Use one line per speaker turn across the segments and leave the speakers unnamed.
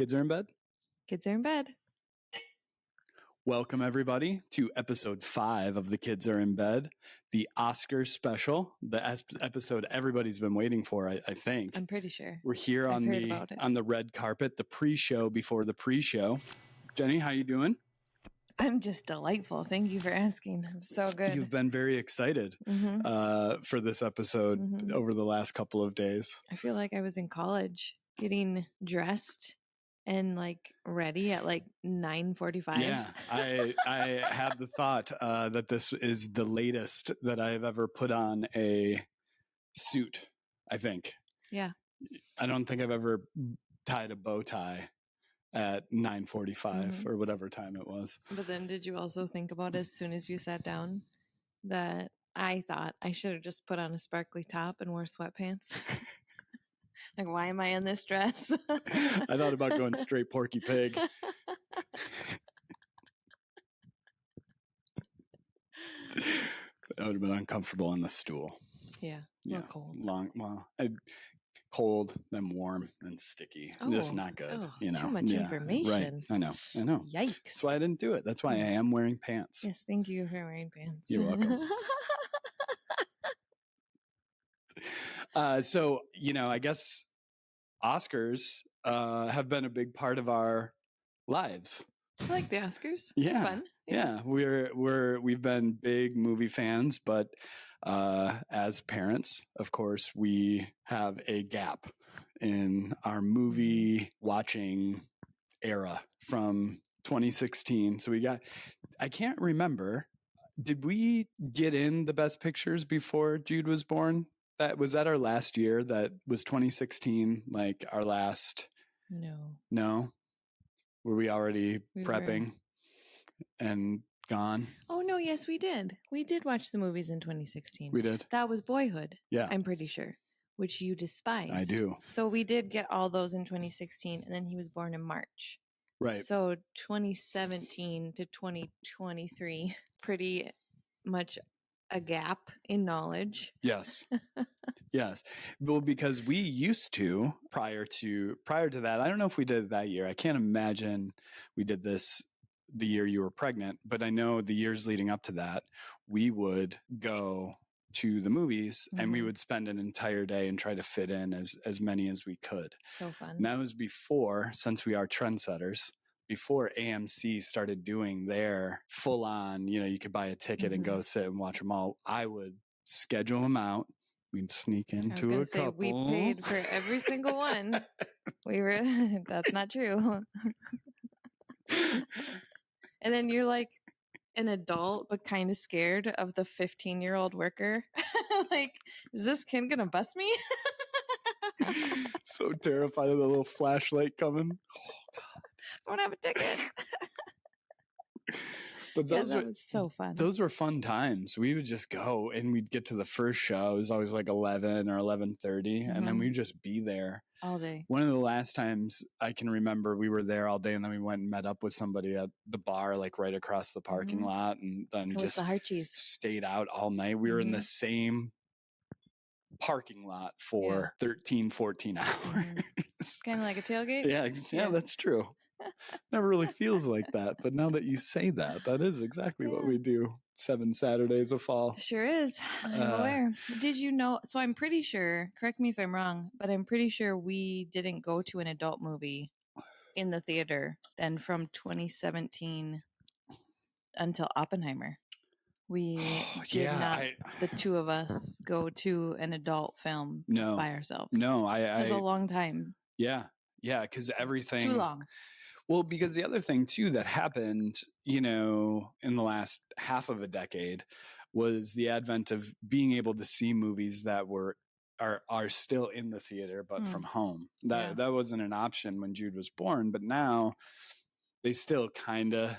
Kids are in bed?
Kids are in bed.
Welcome, everybody, to episode 5 of The Kids Are in Bed, the Oscar special, the episode everybody's been waiting for, I think.
I'm pretty sure.
We're here on the red carpet, the pre-show before the pre-show. Jenny, how you doing?
I'm just delightful. Thank you for asking. I'm so good.
You've been very excited for this episode over the last couple of days.
I feel like I was in college getting dressed and ready at 9:45.
Yeah, I had the thought that this is the latest that I've ever put on a suit, I think.
Yeah.
I don't think I've ever tied a bow tie at 9:45 or whatever time it was.
But then did you also think about as soon as you sat down that I thought I should have just put on a sparkly top and wore sweatpants? Why am I in this dress?
I thought about going straight Porky Pig. That would have been uncomfortable on the stool.
Yeah. Cold.
Cold, then warm, then sticky. Just not good.
Too much information.
Right. I know.
Yikes.
That's why I didn't do it. That's why I am wearing pants.
Yes, thank you for wearing pants.
You're welcome. So, I guess Oscars have been a big part of our lives.
I like the Oscars.
Yeah.
They're fun.
Yeah. We've been big movie fans, but as parents, of course, we have a gap in our movie watching era from 2016. So I can't remember. Did we get in the best pictures before Jude was born? Was that our last year? That was 2016, our last? No. Were we already prepping and gone?
Oh, no. Yes, we did. We did watch the movies in 2016.
We did.
That was Boyhood.
Yeah.
I'm pretty sure, which you despise.
I do.
So we did get all those in 2016, and then he was born in March.
Right.
So 2017 to 2023, pretty much a gap in knowledge.
Yes. Yes. Well, because we used to, prior to that, I don't know if we did it that year. I can't imagine we did this the year you were pregnant, but I know the years leading up to that, we would go to the movies and we would spend an entire day and try to fit in as many as we could.
So fun.
And that was before, since we are trendsetters, before AMC started doing their full on, you could buy a ticket and go sit and watch them all. I would schedule them out. We'd sneak into a couple.
We paid for every single one. That's not true. And then you're like an adult, but kind of scared of the 15-year-old worker. Is this kid going to bust me?
So terrified of the little flashlight coming.
Oh, God. I don't have a ticket.
But that
was so fun.
Those were fun times. We would just go and we'd get to the first show. It was always 11 or 11:30, and then we'd just be there
all day.
One of the last times I can remember, we were there all day, and then we went and met up with somebody at the bar, right across the parking lot, and then just stayed out all night. We were in the same parking lot for 13, 14 hours.
Kind of like a tailgate?
Yeah, that's true. Never really feels like that, but now that you say that, that is exactly what we do 7 Saturdays of fall.
Sure is. I'm aware. Did you know? So I'm pretty sure, correct me if I'm wrong, but I'm pretty sure we didn't go to an adult movie in the theater then from 2017 until Oppenheimer. We did not, the two of us, go to an adult film by ourselves.
No,
it was a long time.
Yeah, because everything...
Too long.
Well, because the other thing, too, that happened, in the last half of a decade was the advent of being able to see movies that are still in the theater, but from home. That wasn't an option when Jude was born, but now they still kind of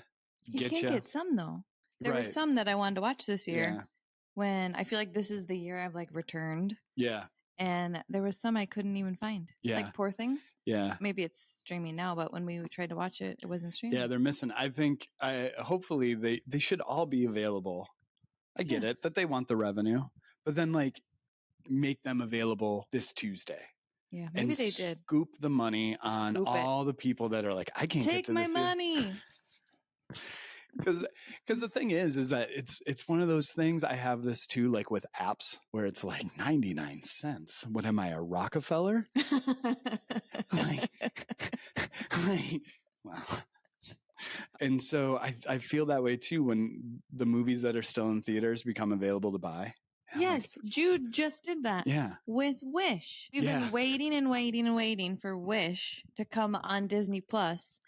get you.
You can get some, though. There were some that I wanted to watch this year when I feel like this is the year I've returned.
Yeah.
And there was some I couldn't even find.
Yeah.
Poor Things.
Yeah.
Maybe it's streaming now, but when we tried to watch it, it wasn't streaming.
Yeah, they're missing. I think hopefully they should all be available. I get it that they want the revenue, but then make them available this Tuesday.
Yeah, maybe they did.
Scoop the money on
Scoop it.
all the people that are like, I can't get
Take
to
my
the theater.
money.
Because the thing is that it's one of those things. I have this too, like with apps where it's like 99 cents. What am I, a Rockefeller? like, wow. And so I feel that way too when the movies that are still in theaters become available to buy.
Yes, Jude just did that.
Yeah.
With Wish. We've been waiting and waiting and waiting for Wish to come on Disney Plus.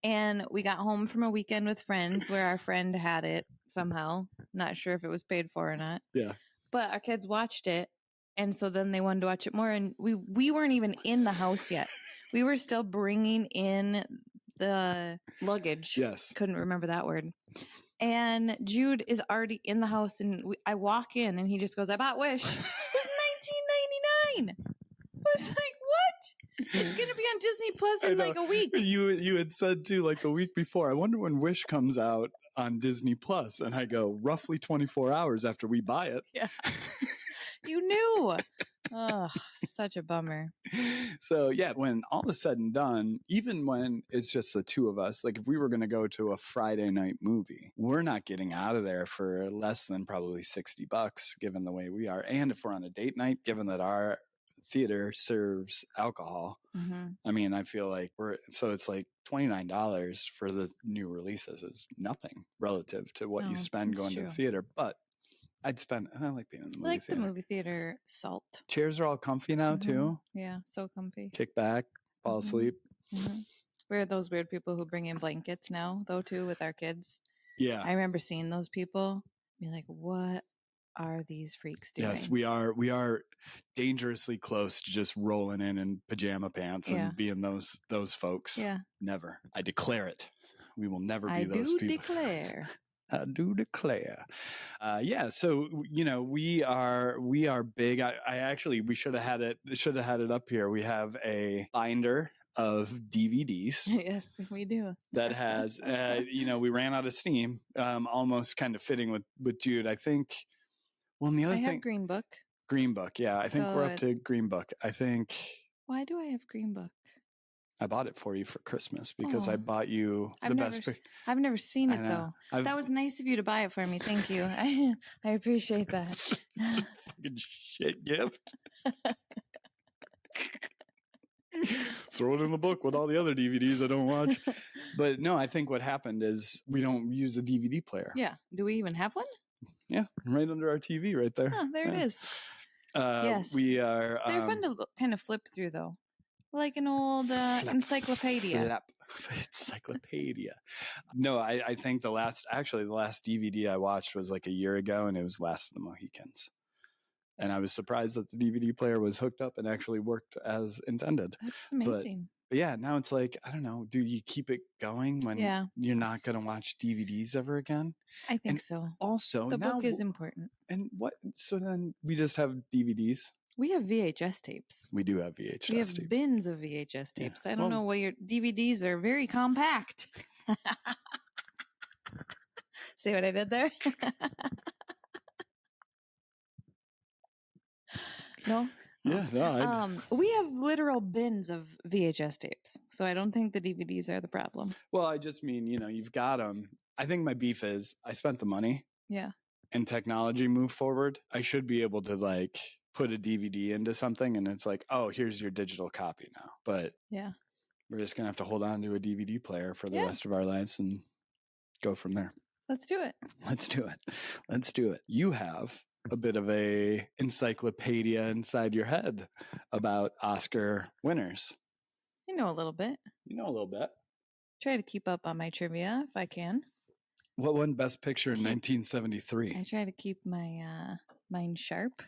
And we got home from a weekend with friends where our friend had it somehow. Not sure if it was paid for or not.
Yeah.
But our kids watched it. And so then they wanted to watch it more. And we weren't even in the house yet. We were still bringing in the luggage.
Yes.
Couldn't remember that word. And Jude is already in the house. And I walk in and he just goes, I bought Wish. It was $19.99. I was like, what? It's going to be on Disney Plus in like a week.
You had said too, like the week before, I wonder when Wish comes out on Disney Plus. And I go, roughly 24 hours after we buy it.
Yeah. You knew. Oh, such a bummer.
So yeah, when all is said and done, even when it's just the two of us, like if we were going to go to a Friday night movie, we're not getting out of there for less than probably $60 given the way we are. And if we're on a date night, given that our theater serves alcohol, I mean, I feel like it's like $29 for the new releases is nothing relative to what you spend going to the theater. But I like being in the movie theater. I like the
movie theater salt.
Chairs are all comfy now too.
Yeah, so comfy.
Kick back, fall asleep.
We're those weird people who bring in blankets now, though, too, with our kids.
Yeah.
I remember seeing those people be like, what are these freaks doing?
Yes, we are dangerously close to just rolling in pajama pants and being those folks.
Yeah.
Never. I declare it. We will never be those people. I do declare. So we are big. We should have had it up here. We have a binder of DVDs.
Yes, we do.
That has we ran out of steam. Almost kind of fitting with Jude. I think. Well, and the other thing,
have Green Book.
Green Book, yeah. I think we're up to Green Book. I think.
Why do I have Green Book?
I bought it for you for Christmas because I bought you the best.
I've never seen it though. That was nice of you to buy it for me. Thank you. I appreciate that.
It's a fucking shit gift. Throw it in the book with all the other DVDs I don't watch. But no, I think what happened is we don't use a DVD player.
Yeah. Do we even have one?
Yeah, right under our TV right there.
Oh, there it is.
Yes. We are...
They're fun to kind of flip through, though. Like an old encyclopedia.
Encyclopedia. No, I think the last DVD I watched was like a year ago, and it was Last of the Mohicans. And I was surprised that the DVD player was hooked up and actually worked as intended.
That's amazing.
But yeah, now it's like, I don't know, do you keep it going when you're not going to watch DVDs ever again?
I think so.
Also,
the book is important.
And so then we just have DVDs?
We have VHS tapes.
We do have VHS tapes.
We have bins of VHS tapes. Yeah. I don't know why your DVDs are very compact. See what I did there? No?
Yeah, no.
We have literal bins of VHS tapes, so I don't think the DVDs are the problem.
Well, I just mean, you've got them. I think my beef is I spent the money.
Yeah.
And technology moved forward. I should be able to put a DVD into something, and it's like, oh, here's your digital copy now. But
yeah,
we're just gonna have to hold on to a DVD player for the rest of our lives and go from there.
Let's do it.
Let's do it. You have a bit of a encyclopedia inside your head about Oscar winners.
You know a little bit.
Try
to keep up on my trivia if I can.
What won Best Picture in 1973?
I try to keep my mind sharp.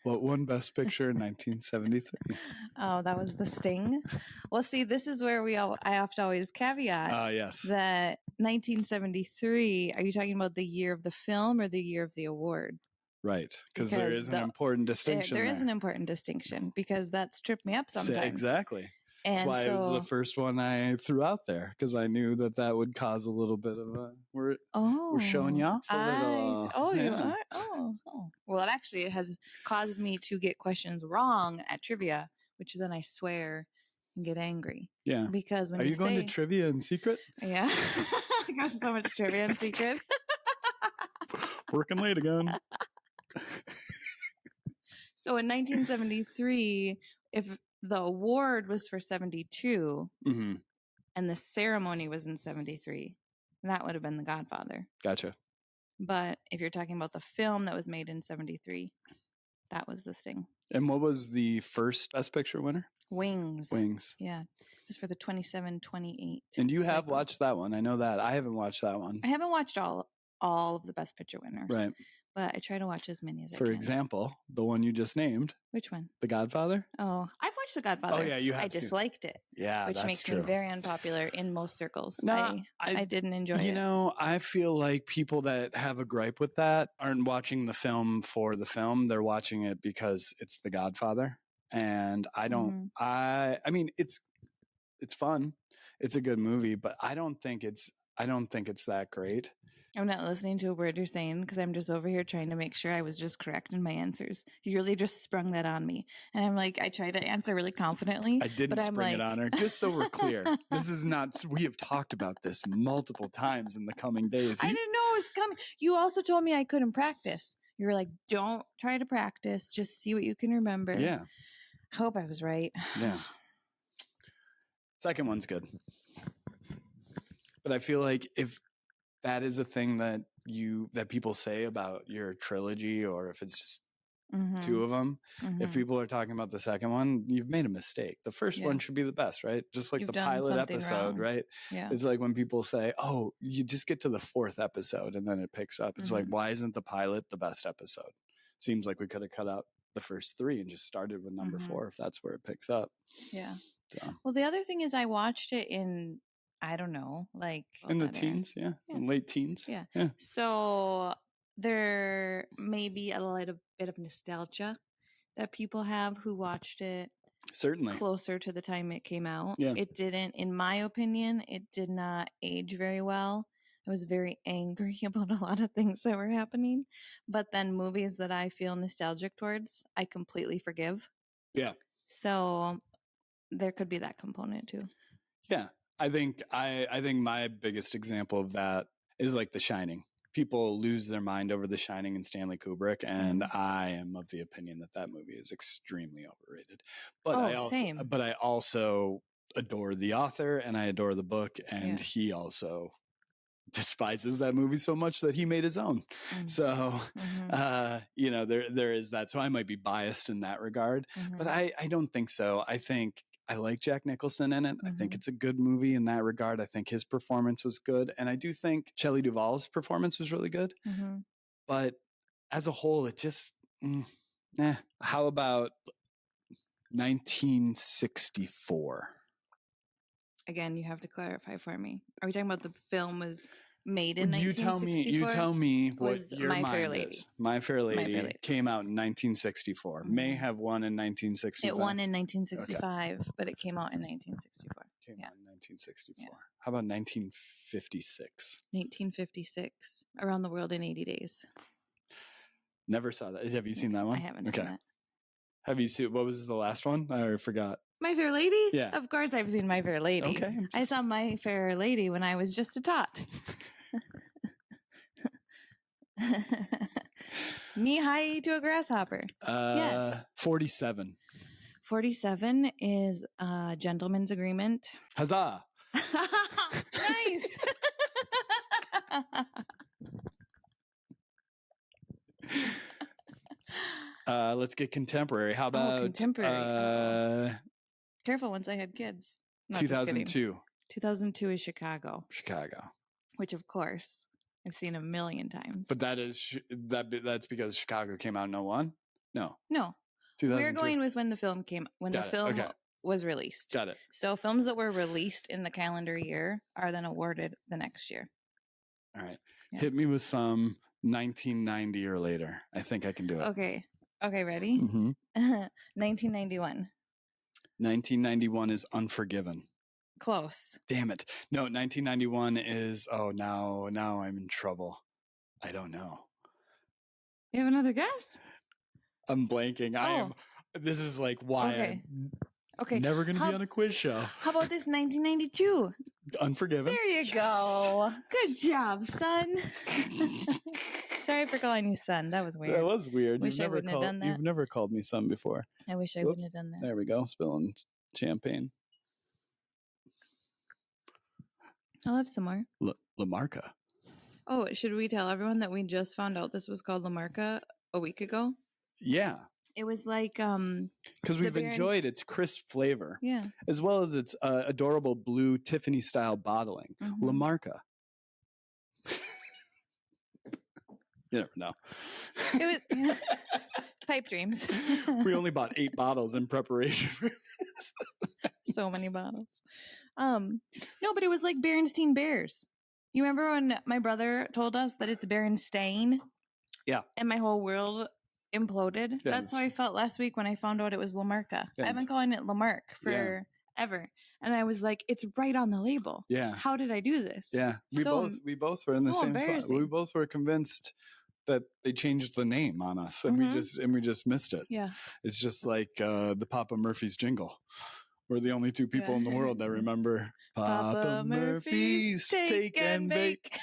What won Best Picture in 1973?
Oh, that was The Sting. Well, see, this is where I have to always caveat
yes.
that 1973, are you talking about the year of the film or the year of the award?
Right, because there is an important distinction.
There is an important distinction because that's tripped me up sometimes.
Exactly. That's why it was the first one I threw out there, because I knew that would cause a little bit of a we're showing you off a little.
You are. Oh. Well, it actually has caused me to get questions wrong at trivia which then I swear and get angry.
Yeah.
Because when
Are you going to trivia in secret?
Yeah. I got so much trivia in secret.
Working late again.
So in 1973, if the award was for 72
Mm-hmm.
and the ceremony was in 73, that would have been The Godfather.
Gotcha.
But if you're talking about the film that was made in 73, that was The Sting.
And what was the first Best Picture winner?
Wings.
Yeah.
It was for the 27-28.
And you have watched that one. I know that. I haven't watched that one.
I haven't watched all of the Best Picture winners.
Right.
But I try to watch as many as I can.
For example, the one you just named.
Which one?
The Godfather?
Oh, I've watched The Godfather.
Oh, yeah, you have.
I disliked it.
Yeah,
which makes me very unpopular in most circles. No, I didn't enjoy it.
You know, I feel like people that have a gripe with that aren't watching the film for the film. They're watching it because it's The Godfather. And I don't, I mean, it's fun. It's a good movie, but I don't think it's that great.
I'm not listening to a word you're saying because I'm just over here trying to make sure I was just correct in my answers. You really just sprung that on me. And I'm like, I try to answer really confidently.
I didn't spring it on her. Just so we're clear. This is not, we have talked about this multiple times in the coming days.
I didn't know it was coming. You also told me I couldn't practice. You were like, don't try to practice. Just see what you can remember.
Yeah.
I hope I was right.
Yeah. Second one's good. But I feel like if that is a thing that people say about your trilogy, or if it's just two of them, if people are talking about the second one, you've made a mistake. The first one should be the best, right? Just like the pilot episode, right?
Yeah.
It's like when people say, oh, you just get to the fourth episode and then it picks up. It's like, why isn't the pilot the best episode? Seems like we could have cut out the first three and just started with number 4 if that's where it picks up.
Yeah.
So.
Well, the other thing is I watched it in, I don't know, like
in the teens, in late teens.
Yeah. So there may be a little bit of nostalgia that people have who watched it
certainly
closer to the time it came out.
Yeah.
It didn't, in my opinion, it did not age very well. I was very angry about a lot of things that were happening. But then movies that I feel nostalgic towards, I completely forgive.
Yeah.
So there could be that component too.
Yeah. I think my biggest example of that is like The Shining. People lose their mind over The Shining and Stanley Kubrick, and I am of the opinion that movie is extremely overrated. But I also adore the author and I adore the book, and he also despises that movie so much that he made his own. So, you know, there is that. So I might be biased in that regard, but I don't think so. I think I like Jack Nicholson in it. I think it's a good movie in that regard. I think his performance was good. And I do think Shelley Duvall's performance was really good. But as a whole, it just, How about 1964?
Again, you have to clarify for me. Are we talking about the film was made in 1964?
You tell me what your
My
mind
Fair Lady.
is. My Fair Lady came out in 1964. May have won in 1965.
It won in 1965, but it came out in 1964.
Came out in 1964. Yeah. How about 1956?
1956. Around the World in 80 Days.
Never saw that. Have you seen that one?
I haven't seen that.
Have you seen, what was the last one? I already forgot.
My Fair Lady?
Yeah.
Of course I've seen My Fair Lady.
Okay.
I saw My Fair Lady when I was just a tot. Knee high to a grasshopper. Yes.
47.
47 is a gentleman's agreement.
Huzzah.
Nice.
Let's get contemporary. How about
contemporary? Careful, once I had kids. No,
2002.
2002 is Chicago.
Chicago.
Which, of course, I've seen a million times.
But that's because Chicago came out in 01? No. 2002.
We're going with when the film was released.
Got it.
So films that were released in the calendar year are then awarded the next year.
All right. Yeah. Hit me with some 1990 or later. I think I can do it.
Okay, ready? 1991.
1991 is Unforgiven.
Close.
Damn it. No, 1991 is, now I'm in trouble. I don't know.
You have another guess?
I'm blanking. This is like why
Okay.
I'm
Okay.
never going to be on a quiz show.
How about this 1992?
Unforgiven.
There you go. Good job, son. Sorry for calling you son. That was weird.
That was weird.
Wish I wouldn't have done that.
You've never called me son before.
I wish I
Whoops.
wouldn't have done that.
There we go. Spilling champagne.
I'll have some more.
Lamarca.
Oh, should we tell everyone that we just found out this was called Lamarca a week ago?
Yeah.
It was like
because we've enjoyed its crisp flavor,
yeah,
as well as its adorable blue Tiffany style bottling.
Mm-hmm.
Lamarca. You never know.
It was pipe dreams.
We only bought 8 bottles in preparation for this.
So many bottles. No, but it was like Berenstein Bears. You remember when my brother told us that it's Berenstain?
Yeah.
And my whole world imploded.
Yeah,
That's how I felt last week when I found out it was Lamarca.
Yeah,
I've been calling it Lamarck forever. And I was like, it's right on the label.
Yeah.
How did I do this?
Yeah. We both were in the same spot. We both were convinced that they changed the name on us and we just missed it.
Yeah.
It's just like the Papa Murphy's jingle. We're the only 2 people in the world that remember Papa Murphy's Take and Bake.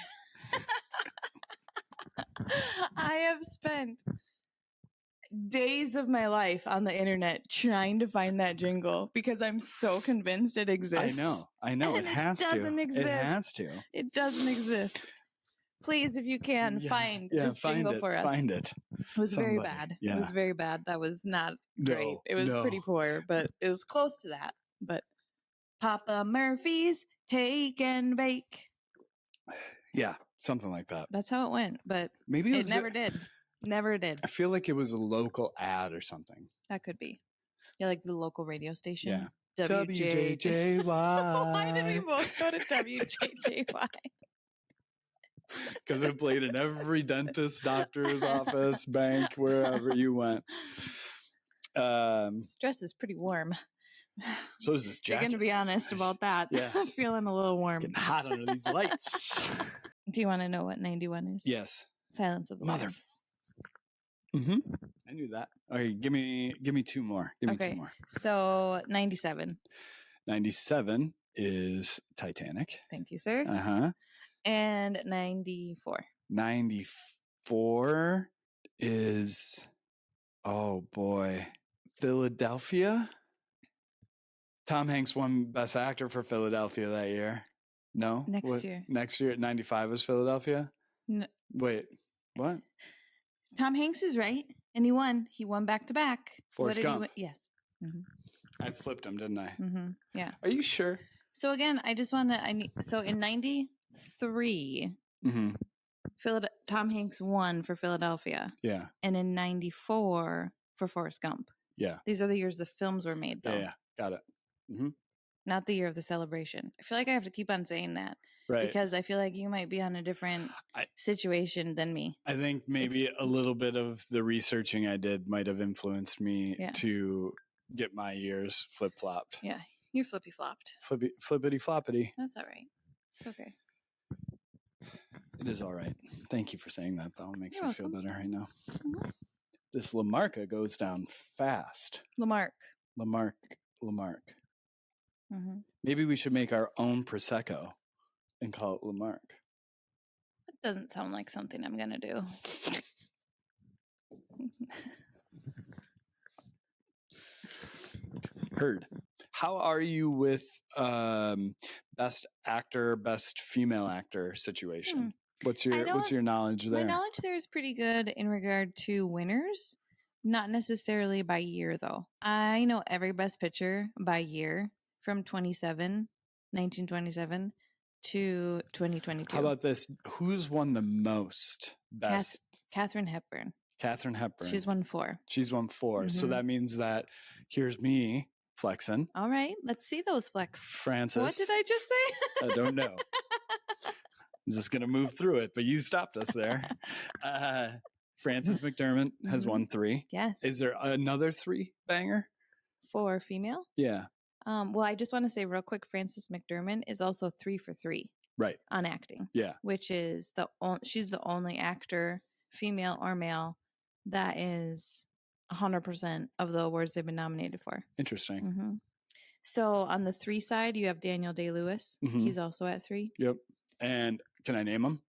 I have spent days of my life on the internet trying to find that jingle because I'm so convinced it exists.
I know.
And
it has to.
It doesn't exist.
It has to.
It doesn't exist. Please, if you can, find this jingle for us.
Find it.
It was very bad.
Yeah.
It was very bad. That was not great. It was pretty poor, but it was close to that. But Papa Murphy's Take and Bake.
Yeah, something like that.
That's how it went, but
maybe
it never did. Never did.
I feel like it was a local ad or something.
That could be. Yeah, like the local radio station.
Yeah. WJJY.
Why did we both go to WJJY?
Because it played in every dentist, doctor's office, bank, wherever you went.
This dress is pretty warm.
So is this jacket.
You're going to be honest about that.
Yeah.
I'm feeling a little warm.
Getting hot under these lights.
Do you want to know what 91 is?
Yes.
Silence of the Lambs.
Mm-hmm. I knew that. Okay, give me 2 more. Give me 2 more.
So 97.
97 is Titanic.
Thank you, sir.
Uh-huh.
And 94.
94 is, oh boy, Philadelphia. Tom Hanks won Best Actor for Philadelphia that year. No?
Next year.
Next year at 95 was Philadelphia?
No.
Wait, what?
Tom Hanks is right. And he won. He won back to back.
Forrest Gump.
Yes. Mm-hmm.
I flipped him, didn't I?
Mm-hmm. Yeah.
Are you sure?
So again, I just want to, so in 93, Tom Hanks won for Philadelphia.
Yeah.
And in 94 for Forrest Gump.
Yeah.
These are the years the films were made, though.
Yeah. Got it. Mm-hmm.
Not the year of the celebration. I feel like I have to keep on saying that.
Right.
Because I feel like you might be on a different situation than me.
I think maybe a little bit of the researching I did might have influenced me to get my years flip-flopped.
Yeah. You're flippy-flopped.
Flippity-floppity.
That's all right. It's okay.
It is all right. Thank you for saying that, though. It makes
You're
me feel
welcome.
better right now.
Mm-hmm.
This Lamarca goes down fast.
Lamarck. Mm-hmm.
Maybe we should make our own Prosecco and call it Lamarck.
That doesn't sound like something I'm going to do.
Heard. How are you with best actor, best female actor situation? What's your knowledge there?
My knowledge there is pretty good in regard to winners, not necessarily by year though. I know every best picture by year from 1927 to 2022.
How about this? Who's won the most best?
Katharine Hepburn.
Katharine Hepburn.
She's won 4.
She's won 4. So that means that here's me flexing.
All right, let's see those flex.
Frances.
What did I just say?
I don't know. I'm just going to move through it, but you stopped us there. Frances McDermott has won 3.
Yes.
Is there another 3 banger?
4 female?
Yeah.
Well, I just want to say real quick, Frances McDermott is also 3 for 3.
Right.
On acting.
Yeah.
Which is she's the only actor, female or male, that is 100% of the awards they've been nominated for.
Interesting.
Mm-hmm. So on the 3 side, you have Daniel Day-Lewis.
Mhm.
He's also at 3.
Yep. And can I name him?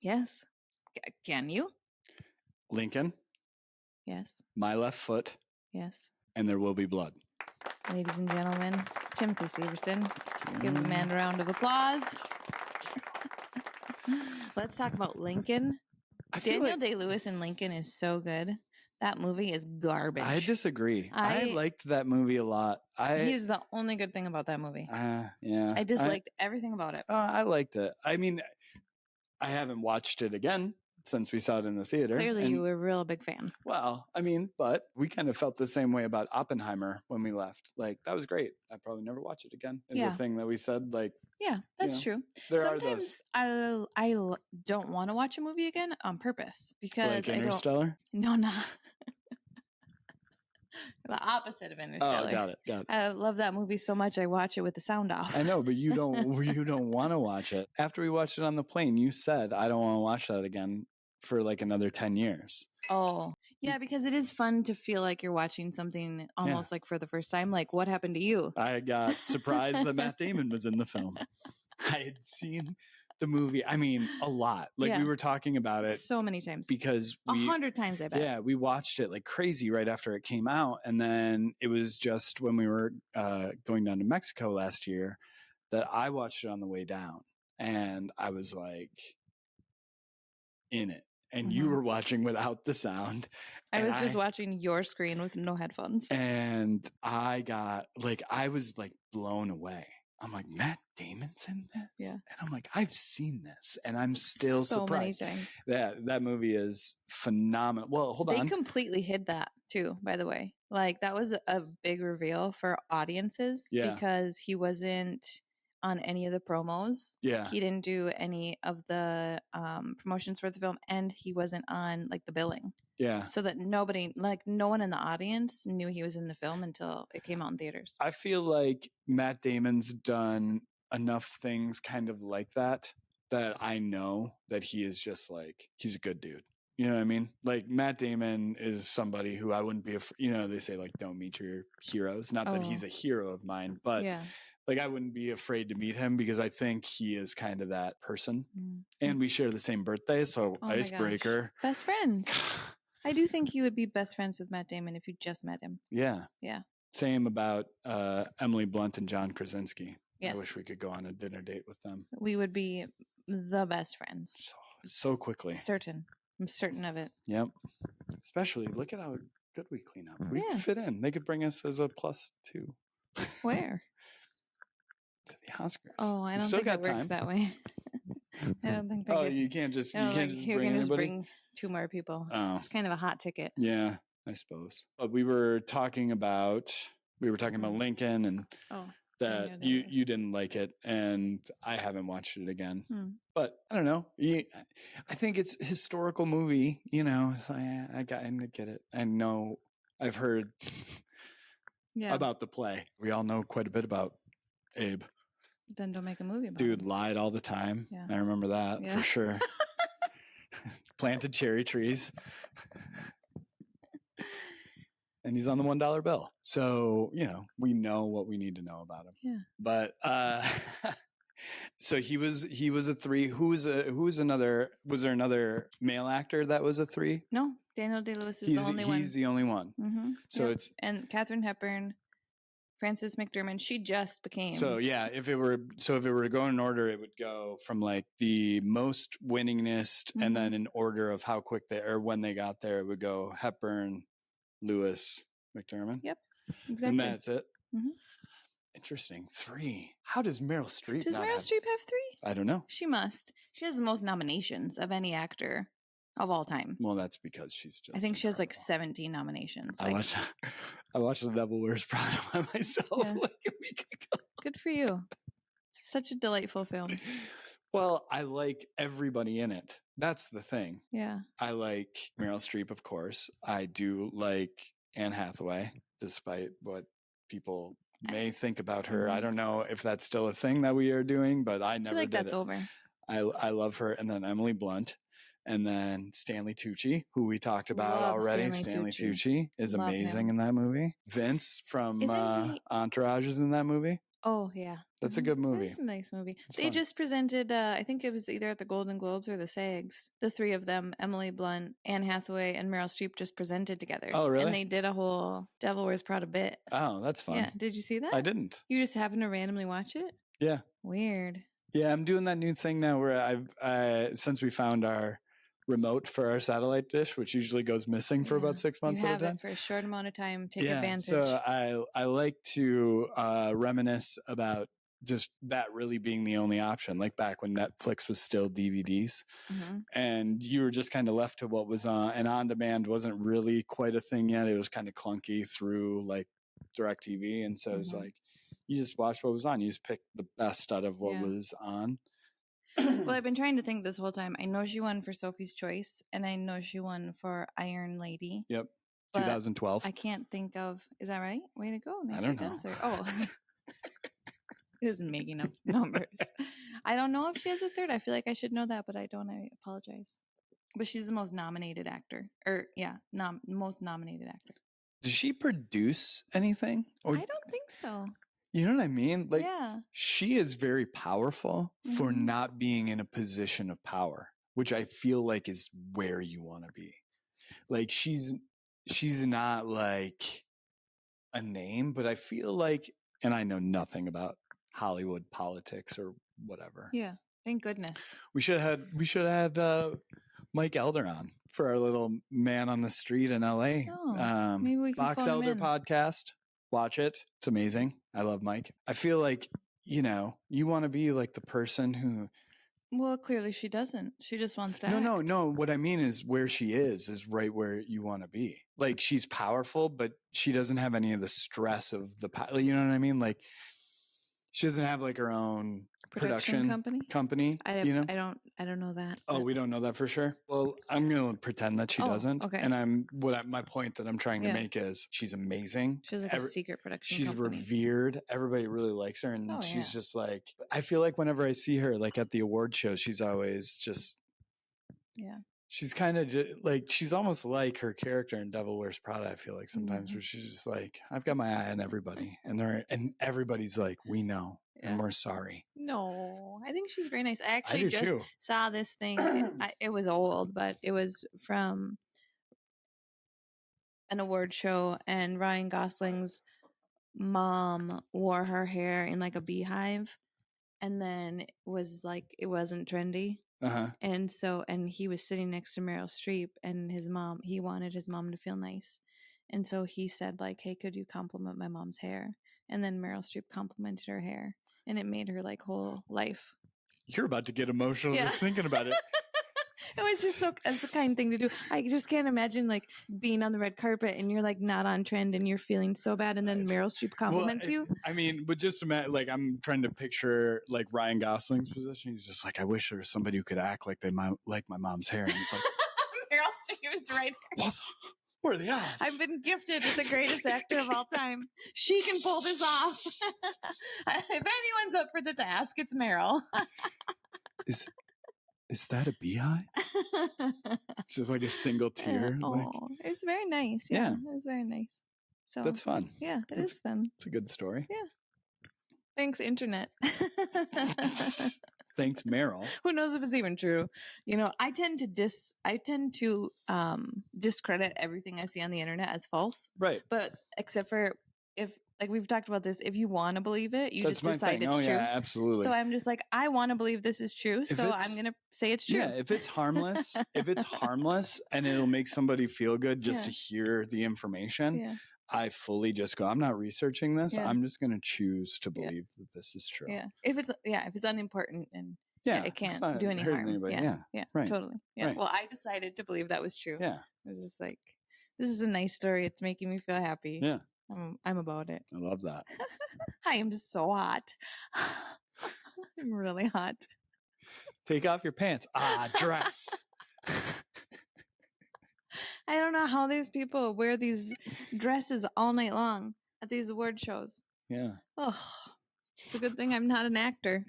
Yes. Can you?
Lincoln,
Yes.
My Left Foot,
Yes.
and There Will Be Blood.
Ladies and gentlemen, Timothy Severson. Give the man a round of applause. Let's talk about Lincoln. Daniel Day-Lewis in Lincoln is so good. That movie is garbage.
I disagree. I liked that movie a lot.
He's the only good thing about that movie.
Yeah.
I disliked everything about it.
I liked it. I mean, I haven't watched it again since we saw it in the theater.
Clearly, you were a real big fan.
Well, I mean, but we kind of felt the same way about Oppenheimer when we left. Like, that was great. I'd probably never watch it again. Is a thing that we said. Like,
yeah, that's true. Sometimes I don't want to watch a movie again on purpose because
like Interstellar?
No. The opposite of Interstellar.
Oh, got it.
I love that movie so much. I watch it with the sound off.
I know, but you don't want to watch it. After we watched it on the plane, you said, I don't want to watch that again for like another 10 years.
Oh, yeah, because it is fun to feel like you're watching something almost like for the first time. Like, what happened to you?
I got surprised that Matt Damon was in the film. I had seen the movie, I mean, a lot. Like, we were talking about it
so many times.
Because
100 times, I bet.
Yeah, we watched it like crazy right after it came out. And then it was just when we were going down to Mexico last year that I watched it on the way down. And I was like in it. And you were watching without the sound.
I was just watching your screen with no headphones.
And I was like blown away. I'm like, Matt Damon's in this?
Yeah.
And I'm like, I've seen this. And I'm still surprised.
So many times.
That movie is phenomenal. Well, hold on.
They completely hid that too, by the way. Like, that was a big reveal for audiences because he wasn't on any of the promos.
Yeah.
He didn't do any of the promotions for the film, and he wasn't on like the billing.
Yeah.
So that no one in the audience knew he was in the film until it came out in theaters.
I feel like Matt Damon's done enough things kind of like that I know that he is just like, he's a good dude. You know what I mean? Like, Matt Damon is somebody who I wouldn't be, they say like, don't meet your heroes. Not that he's a hero of mine, but like, I wouldn't be afraid to meet him because I think he is kind of that person. And we share the same birthday. So icebreaker.
Best friends. I do think you would be best friends with Matt Damon if you just met him.
Yeah.
Yeah.
Same about Emily Blunt and John Krasinski.
Yes.
I wish we could go on a dinner date with them.
We would be the best friends.
So quickly.
I'm certain of it.
Yep. Especially, look at how good we clean up. We could fit in. They could bring us as a +2.
Where?
To the Oscars.
Oh, I don't think it works that way. I don't think.
You can't just bring
2 more people.
Oh.
It's kind of a hot ticket.
Yeah, I suppose. But we were talking about Lincoln and that you didn't like it, and I haven't watched it again. But I don't know. I think it's a historical movie. I get it. I know. I've heard about the play. We all know quite a bit about Abe.
Then don't make a movie about
Dude
him.
lied all the time.
Yeah.
I remember that for sure. Planted cherry trees. And he's on the $1 bill. So, we know what we need to know about him.
Yeah.
But so he was a 3. Who was another? Was there another male actor that was a 3?
No, Daniel Day-Lewis is the only one.
He's the only one.
Mm-hmm.
So it's
and Katharine Hepburn, Frances McDormand. She just became.
So yeah, if it were to go in order, it would go from like the most winningest, and then in order of how quick when they got there, it would go Hepburn, Lewis, McDormand.
Yep, exactly.
And that's it. Mm-hmm. Interesting. 3. How does Meryl Streep?
Does Meryl Streep have 3?
I don't know.
She must. She has the most nominations of any actor of all time.
Well, that's because she's just.
I think she has like 17 nominations.
I watched The Devil Wears Prada by myself like a week ago.
Good for you. Such a delightful film.
Well, I like everybody in it. That's the thing.
Yeah.
I like Meryl Streep, of course. I do like Anne Hathaway, despite what people may think about her. I don't know if that's still a thing that we are doing, but I never
feel like
did
that's over.
I love her. And then Emily Blunt. And then Stanley Tucci, who we talked about
Love
already.
Stanley
Tucci is
Love
amazing
him.
in that movie. Vince from
Isn't he-
Entourage is in that movie.
Oh, yeah.
That's a good movie.
It's a nice movie.
It's
They
fun.
just presented, I think it was either at the Golden Globes or the SAGs. The three of them, Emily Blunt, Anne Hathaway, and Meryl Streep, just presented together.
Oh, really?
And they did a whole Devil Wears Prada bit.
Oh, that's fun.
Yeah. Did you see that?
I didn't.
You just happened to randomly watch it?
Yeah.
Weird.
Yeah, I'm doing that new thing now where since we found our remote for our satellite dish, which usually goes missing for about 6 months
you
at
have
a time.
it for a short amount of time. Take advantage.
So I like to reminisce about just that really being the only option, like back when Netflix was still DVDs, and you were just kind of left to what was on, and on demand wasn't really quite a thing yet. It was kind of clunky through like DirecTV, and so it was like you just watched what was on. You just picked the best out of what was on.
Well, I've been trying to think this whole time. I know she won for Sophie's Choice, and I know she won for Iron Lady.
Yep, 2012.
I can't think of. Is that right? Way to go! Nice
I don't know.
answer. Oh, just making up numbers. I don't know if she has a third. I feel like I should know that, but I don't. I apologize. But she's the most nominated actor, most nominated actor.
Does she produce anything? Or
I don't think so.
You know what I mean? Like, she is very powerful for not being in a position of power, which I feel like is where you want to be. Like, she's not like a name, but I feel like, and I know nothing about Hollywood politics or whatever.
Yeah, thank goodness.
We should have had Mike Elder on for our little man on the street in LA.
Oh, maybe we can
Box Elder podcast. Watch it. It's amazing. I love Mike. I feel like, you want to be like the person who.
Well, clearly she doesn't. She just wants to act.
No. What I mean is where she is right where you want to be. Like, she's powerful, but she doesn't have any of the stress of the, you know what I mean? Like, she doesn't have like her own production company.
I don't know that.
Oh, we don't know that for sure. Well, I'm going to pretend that she doesn't.
Okay.
And my point that I'm trying to make is she's amazing.
She has like a secret production
She's
company.
revered. Everybody really likes her. And she's just like, I feel like whenever I see her, like at the award show, she's always just, she's kind of like, she's almost like her character in Devil Wears Prada. I feel like sometimes where she's just like, I've got my eye on everybody, and everybody's like, we know, and we're sorry.
No, I think she's very nice. I actually just saw this thing. It was old, but it was from an award show, and Ryan Gosling's mom wore her hair in like a beehive, and then it was like, it wasn't trendy. And he was sitting next to Meryl Streep, and he wanted his mom to feel nice. And so he said like, hey, could you compliment my mom's hair? And then Meryl Streep complimented her hair, and it made her like whole life. You're
about to get emotional just thinking about it.
It was just that's the kind of thing to do. I just can't imagine like being on the red carpet and you're like not on trend and you're feeling so bad, and then Meryl Streep compliments you.
I mean, but just imagine, like, I'm trying to picture like Ryan Gosling's position. He's just like, I wish there was somebody who could act like they might like my mom's hair. And he's like,
Meryl Streep is right there.
What are the odds? I've
been gifted with the greatest actor of all time. She can pull this off. If anyone's up for the task, it's Meryl.
Is that a beehive? It's just like a single tear.
It's very nice. Yeah, it was very nice. So
that's fun.
Yeah, it is fun.
It's a good story.
Yeah. Thanks, internet.
Thanks, Meryl.
Who knows if it's even true? I tend to discredit everything I see on the internet as false.
Right.
But except for if, like we've talked about this, if you want to believe it, that's just decide it's true.
Yeah, absolutely.
So I'm just like, I want to believe this is true, so I'm going to say it's true.
Yeah, if it's harmless, and it'll make somebody feel good just to hear the information, I fully just go, I'm not researching this. I'm just going to choose to believe that this is true.
Yeah. If it's unimportant and it can't do any harm. Yeah. Right. Totally. Yeah. Right. Well, I decided to believe that was true.
Yeah.
I was just like, this is a nice story. It's making me feel happy.
Yeah.
I'm about it.
I love that.
I am so hot. I'm really hot.
Take off your pants. Dress.
I don't know how these people wear these dresses all night long at these award shows.
Yeah.
Oh, it's a good thing I'm not an actor.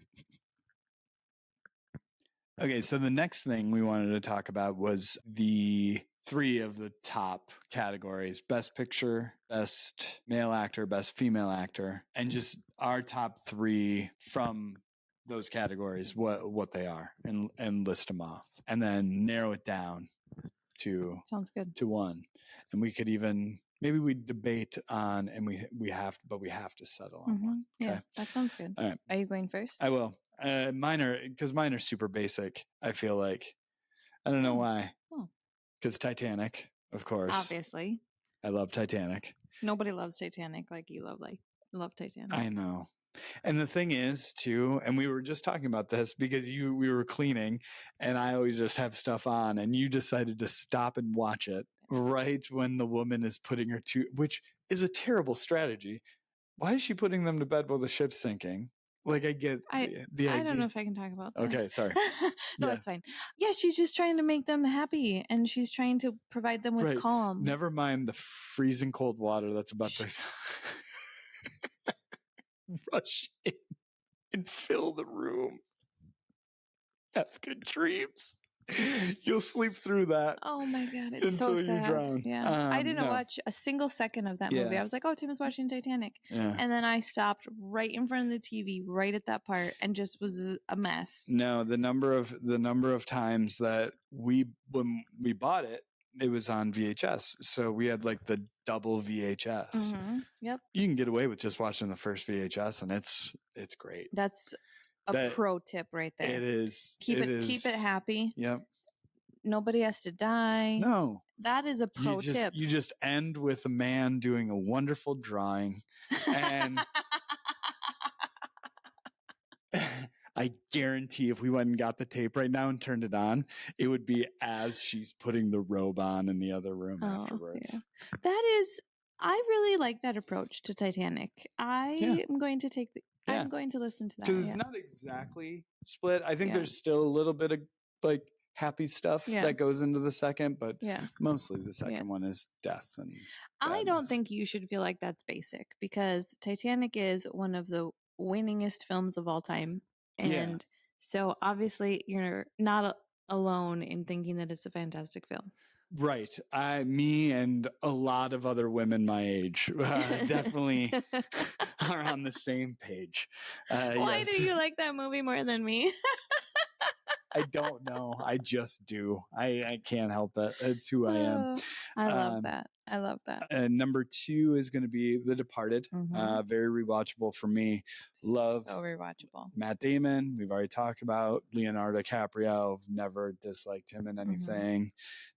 Okay, so the next thing we wanted to talk about was the 3 of the top categories: Best Picture, Best Male Actor, Best Female Actor, and just our top 3 from those categories, what they are, and list them off, and then narrow it down to
Sounds good.
to one. And we could even maybe we debate on, and we have to settle on one. Okay?
Yeah, that sounds good.
All right,
Are you going first?
I will. Mine are super basic. I feel like I don't know why. Because Titanic, of course.
Obviously,
I love Titanic.
nobody loves Titanic like you love Titanic.
I know. And the thing is, too, and we were just talking about this because we were cleaning, and I always just have stuff on, and you decided to stop and watch it right when the woman is putting her to, which is a terrible strategy. Why is she putting them to bed while the ship's sinking? Like, I get the idea.
I don't know if I can talk about this.
Okay, sorry.
No, it's fine. Yeah, she's just trying to make them happy, and she's trying to provide them with calm.
Never mind the freezing cold water that's about to rush in and fill the room. Have good dreams. You'll sleep through that.
Oh my God, it's so sad.
You drown.
Yeah, I didn't watch a single second of that movie. I was like, "Oh, Tim is watching Titanic," and then I stopped right in front of the TV, right at that part, and just was a mess.
No, the number of times that when we bought it, it was on VHS, so we had like the double VHS.
Yep,
you can get away with just watching the first VHS, and it's great.
That's a pro tip right there.
It is.
Keep it happy.
Yep.
Nobody has to die.
No.
That is a pro tip.
You just end with a man doing a wonderful drawing, and I guarantee if we went and got the tape right now and turned it on, it would be as she's putting the robe on in the other room afterwards.
Yeah. I really like that approach to Titanic. I'm going to take I'm going to listen to that.
Because it's not exactly split. I think there's still a little bit of like happy stuff that goes into the second, but mostly the second one is death and badness.
I don't think you should feel like that's basic, because Titanic is one of the winningest films of all time. And so obviously you're not alone in thinking that it's a fantastic film.
Right. Me and a lot of other women my age definitely are on the same page.
Why do you like that movie more than me?
I don't know. I just do. I can't help it. It's who I am.
I love that. I love that.
And number 2 is going to be The Departed. Very rewatchable for me. Love.
So rewatchable.
Matt Damon. We've already talked about Leonardo DiCaprio. Never disliked him in anything.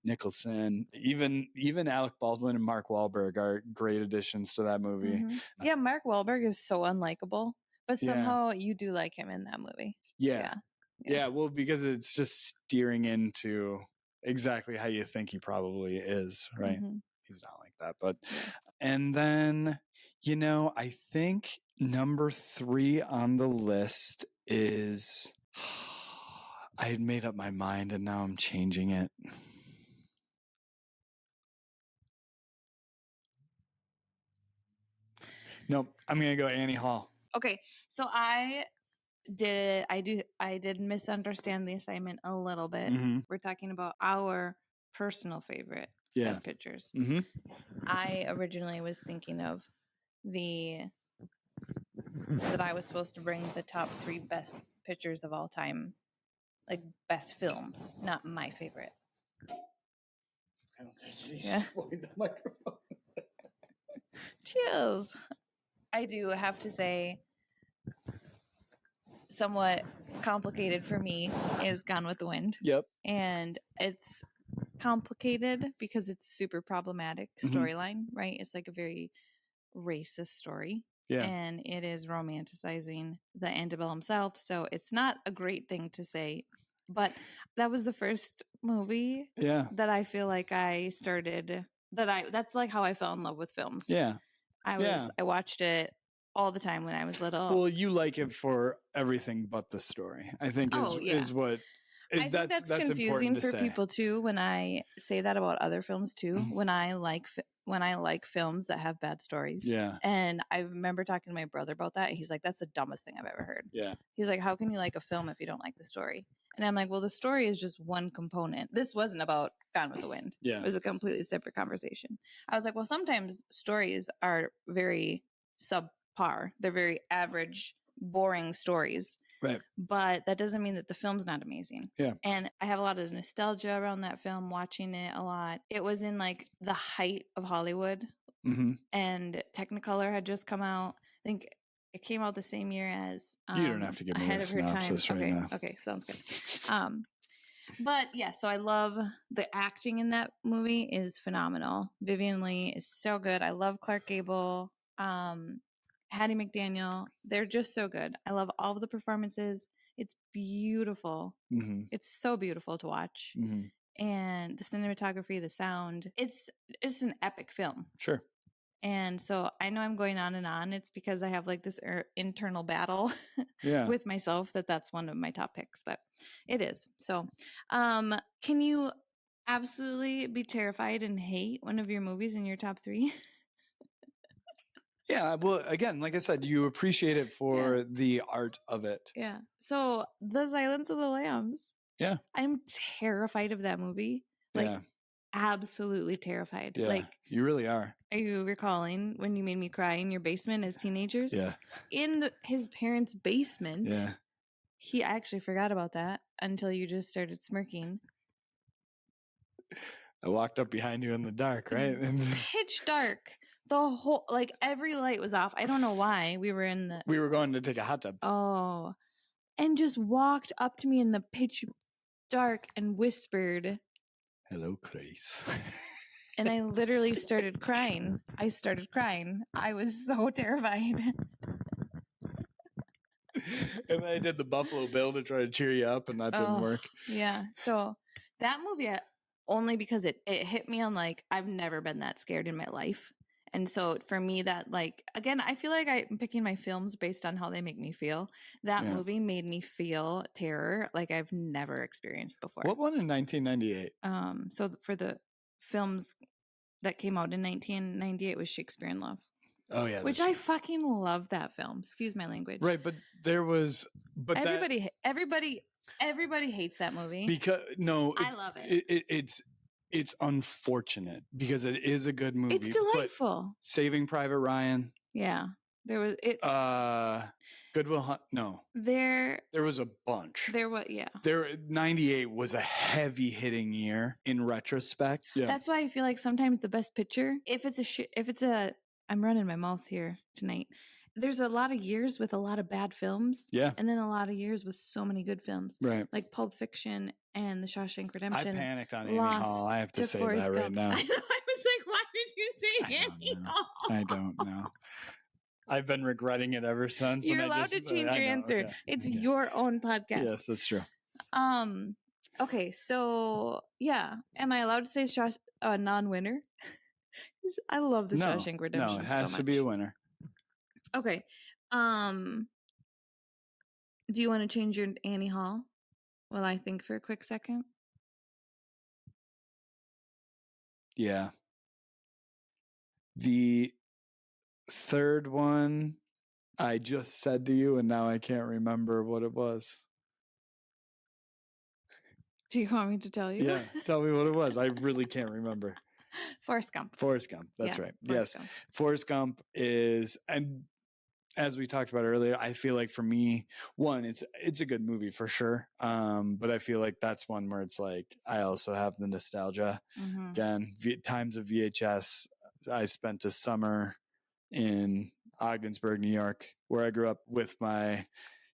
Nicholson. Even Alec Baldwin and Mark Wahlberg are great additions to that movie.
Yeah, Mark Wahlberg is so unlikable, but somehow you do like him in that movie.
Yeah, well, because it's just steering into exactly how you think he probably is, right? He's not like that, but and then I think number 3 on the list is I had made up my mind and now I'm changing it. Nope, I'm gonna go Annie Hall.
Okay, so I did misunderstand the assignment a little bit. We're talking about our personal favorite best pictures. I originally was thinking of that I was supposed to bring the top 3 best pictures of all time, like best films, not my favorite.
I don't think you should the microphone.
Chills. I do have to say, somewhat complicated for me is Gone with the Wind.
Yep.
And it's complicated because it's super problematic storyline, right? It's like a very racist story.
Yeah.
And it is romanticizing the antebellum South. So it's not a great thing to say. But that was the first movie that I feel like I started, that's like how I fell in love with films.
Yeah.
I watched it all the time when I was little.
Well, you like it for everything but the story, I think is what.
I think that's confusing for people too when I say that about other films too. When I like films that have bad stories.
Yeah.
And I remember talking to my brother about that. He's like, that's the dumbest thing I've ever heard.
Yeah.
He's like, how can you like a film if you don't like the story? And I'm like, well, the story is just one component. This wasn't about Gone with the Wind.
Yeah.
It was a completely separate conversation. I was like, well, sometimes stories are very subpar. They're very average, boring stories.
Right.
But that doesn't mean that the film's not amazing.
Yeah.
And I have a lot of nostalgia around that film, watching it a lot. It was in like the height of Hollywood, and Technicolor had just come out. I think it came out the same year as
you don't have to give me
Ahead
a
of Her Time.
synopsis right
Okay,
now.
okay, sounds good. But yeah, so I love the acting in that movie is phenomenal. Vivian Leigh is so good. I love Clark Gable, Hattie McDaniel. They're just so good. I love all of the performances. It's beautiful. It's so beautiful to watch. And the cinematography, the sound, it's an epic film.
Sure.
And so I know I'm going on and on. It's because I have like this internal battle with myself that's one of my top picks, but it is. So can you absolutely be terrified and hate one of your movies in your top 3?
Yeah. Well, again, like I said, you appreciate it for the art of it.
Yeah. So The Silence of the Lambs.
Yeah.
I'm terrified of that movie. Like, absolutely terrified.
Yeah,
like,
you really are.
Are you recalling when you made me cry in your basement as teenagers?
Yeah.
In his parents' basement.
Yeah.
I actually forgot about that until you just started smirking.
I walked up behind you in the dark, right?
Pitch dark. The whole, like, every light was off. I don't know why. We were going
to take a hot tub.
Oh. And just walked up to me in the pitch dark and whispered,
"Hello, Grace."
And I literally started crying. I was so terrified.
And I did the Buffalo Bill to try to cheer you up, and that didn't work.
Yeah. So that movie, only because it hit me on like, I've never been that scared in my life. And so for me, that, like, again, I feel like I'm picking my films based on how they make me feel. That movie made me feel terror like I've never experienced before.
What won in 1998?
So for the films that came out in 1998 was Shakespeare in Love.
Oh yeah,
which I fucking love that film. Excuse my language.
Right, but there was,
everybody hates that movie.
Because
I love it.
It's unfortunate because it is a good movie.
It's delightful.
Saving Private Ryan.
Yeah, there was it.
Good Will Hunt. No, there was a bunch.
There was
98 was a heavy hitting year in retrospect. Yeah,
that's why I feel like sometimes the best picture, if it's a, I'm running my mouth here tonight. There's a lot of years with a lot of bad films.
Yeah.
And then a lot of years with so many good films.
Right.
Like Pulp Fiction and The Shawshank Redemption.
I panicked on Annie Hall. I have to say that right now.
I was like, why did you say Annie Hall?
I don't know. I've been regretting it ever since.
You're allowed to change your answer. Okay. It's your own podcast.
Yes, that's true.
Okay, so yeah. Am I allowed to say a non-winner? I love The Shawshank Redemption.
No, it has to be a winner.
Okay. Do you want to change your Annie Hall while I think for a quick second?
Yeah. The third one I just said to you, and now I can't remember what it was.
Do you want me to tell you?
Yeah, tell me what it was. I really can't remember.
Forrest Gump.
That's right.
Forrest Gump.
Forrest Gump is, and as we talked about earlier, I feel like for me, one, it's a good movie for sure. But I feel like that's one where it's like, I also have the nostalgia. Mm-hmm. Again, times of VHS. I spent a summer in Ogdensburg, New York, where I grew up with my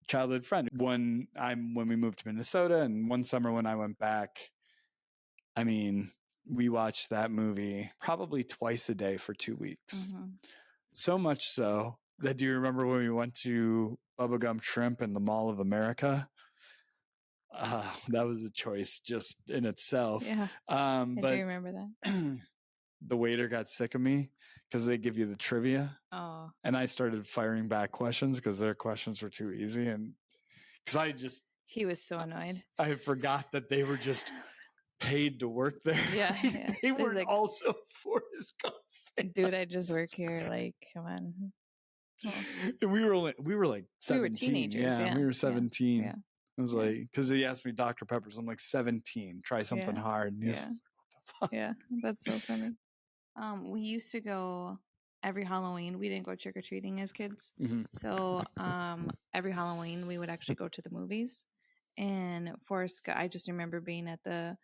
childhood friend. When we moved to Minnesota, and one summer when I went back, I mean, we watched that movie probably twice a day for 2 weeks. Mm-hmm. So much so that, do you remember when we went to Bubblegum Shrimp in the Mall of America? That was a choice just in itself.
Yeah, I do remember that.
The waiter got sick of me because they give you the trivia.
Oh.
And I started firing back questions because their questions were too easy. And because
he was so annoyed.
I forgot that they were just paid to work there.
Yeah.
They weren't like, also Forrest Gump fans.
Dude, I just work here. Like, come on.
And we were like 17.
We were teenagers. Yeah,
we were 17.
Yeah.
I was like, because he asked me Dr. Pepper's. I'm like 17. Try something hard. And he's
Yeah.
like, what the fuck?
Yeah, that's so funny. We used to go every Halloween. We didn't go trick or treating as kids, so every Halloween we would actually go to the movies. And Forrest, I just remember being at the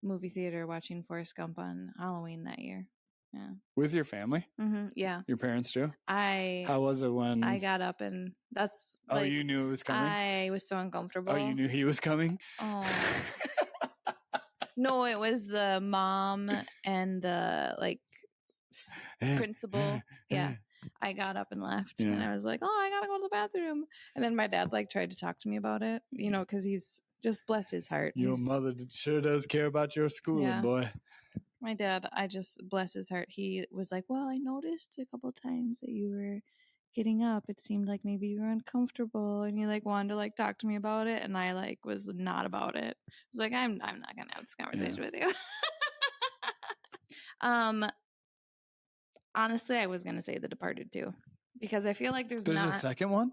movie theater watching Forrest Gump on Halloween that year. Yeah,
with your family.
Yeah,
your parents too.
How
was it when
I got up and that's
you knew it was coming?
I was so uncomfortable.
You knew he was coming?
Oh. No, it was the mom and the principal. Yeah. I got up and left and I was like, oh, I gotta go to the bathroom. And then my dad tried to talk to me about it, because he's just, bless his heart.
Your mother sure does care about your schooling, boy.
My dad, I just, bless his heart. He was like, well, I noticed a couple times that you were getting up. It seemed like maybe you were uncomfortable and you wanted to talk to me about it. And I was not about it. I was like, I'm not going to have this conversation with you. Honestly, I was going to say The Departed too, because I feel like there's
a second one.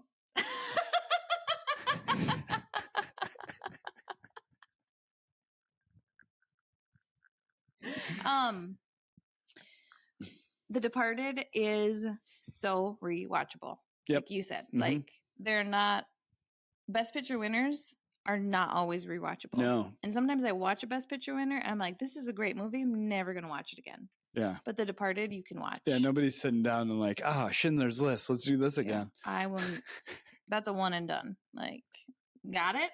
The Departed is so rewatchable.
Yep.
Like you said, they're not, Best Picture winners are not always rewatchable.
No.
And sometimes I watch a Best Picture winner and I'm like, this is a great movie. I'm never going to watch it again.
Yeah.
But The Departed, you can watch.
Yeah. Nobody's sitting down and like, Schindler's List. Let's do this again.
I wouldn't. That's a one and done. Got it?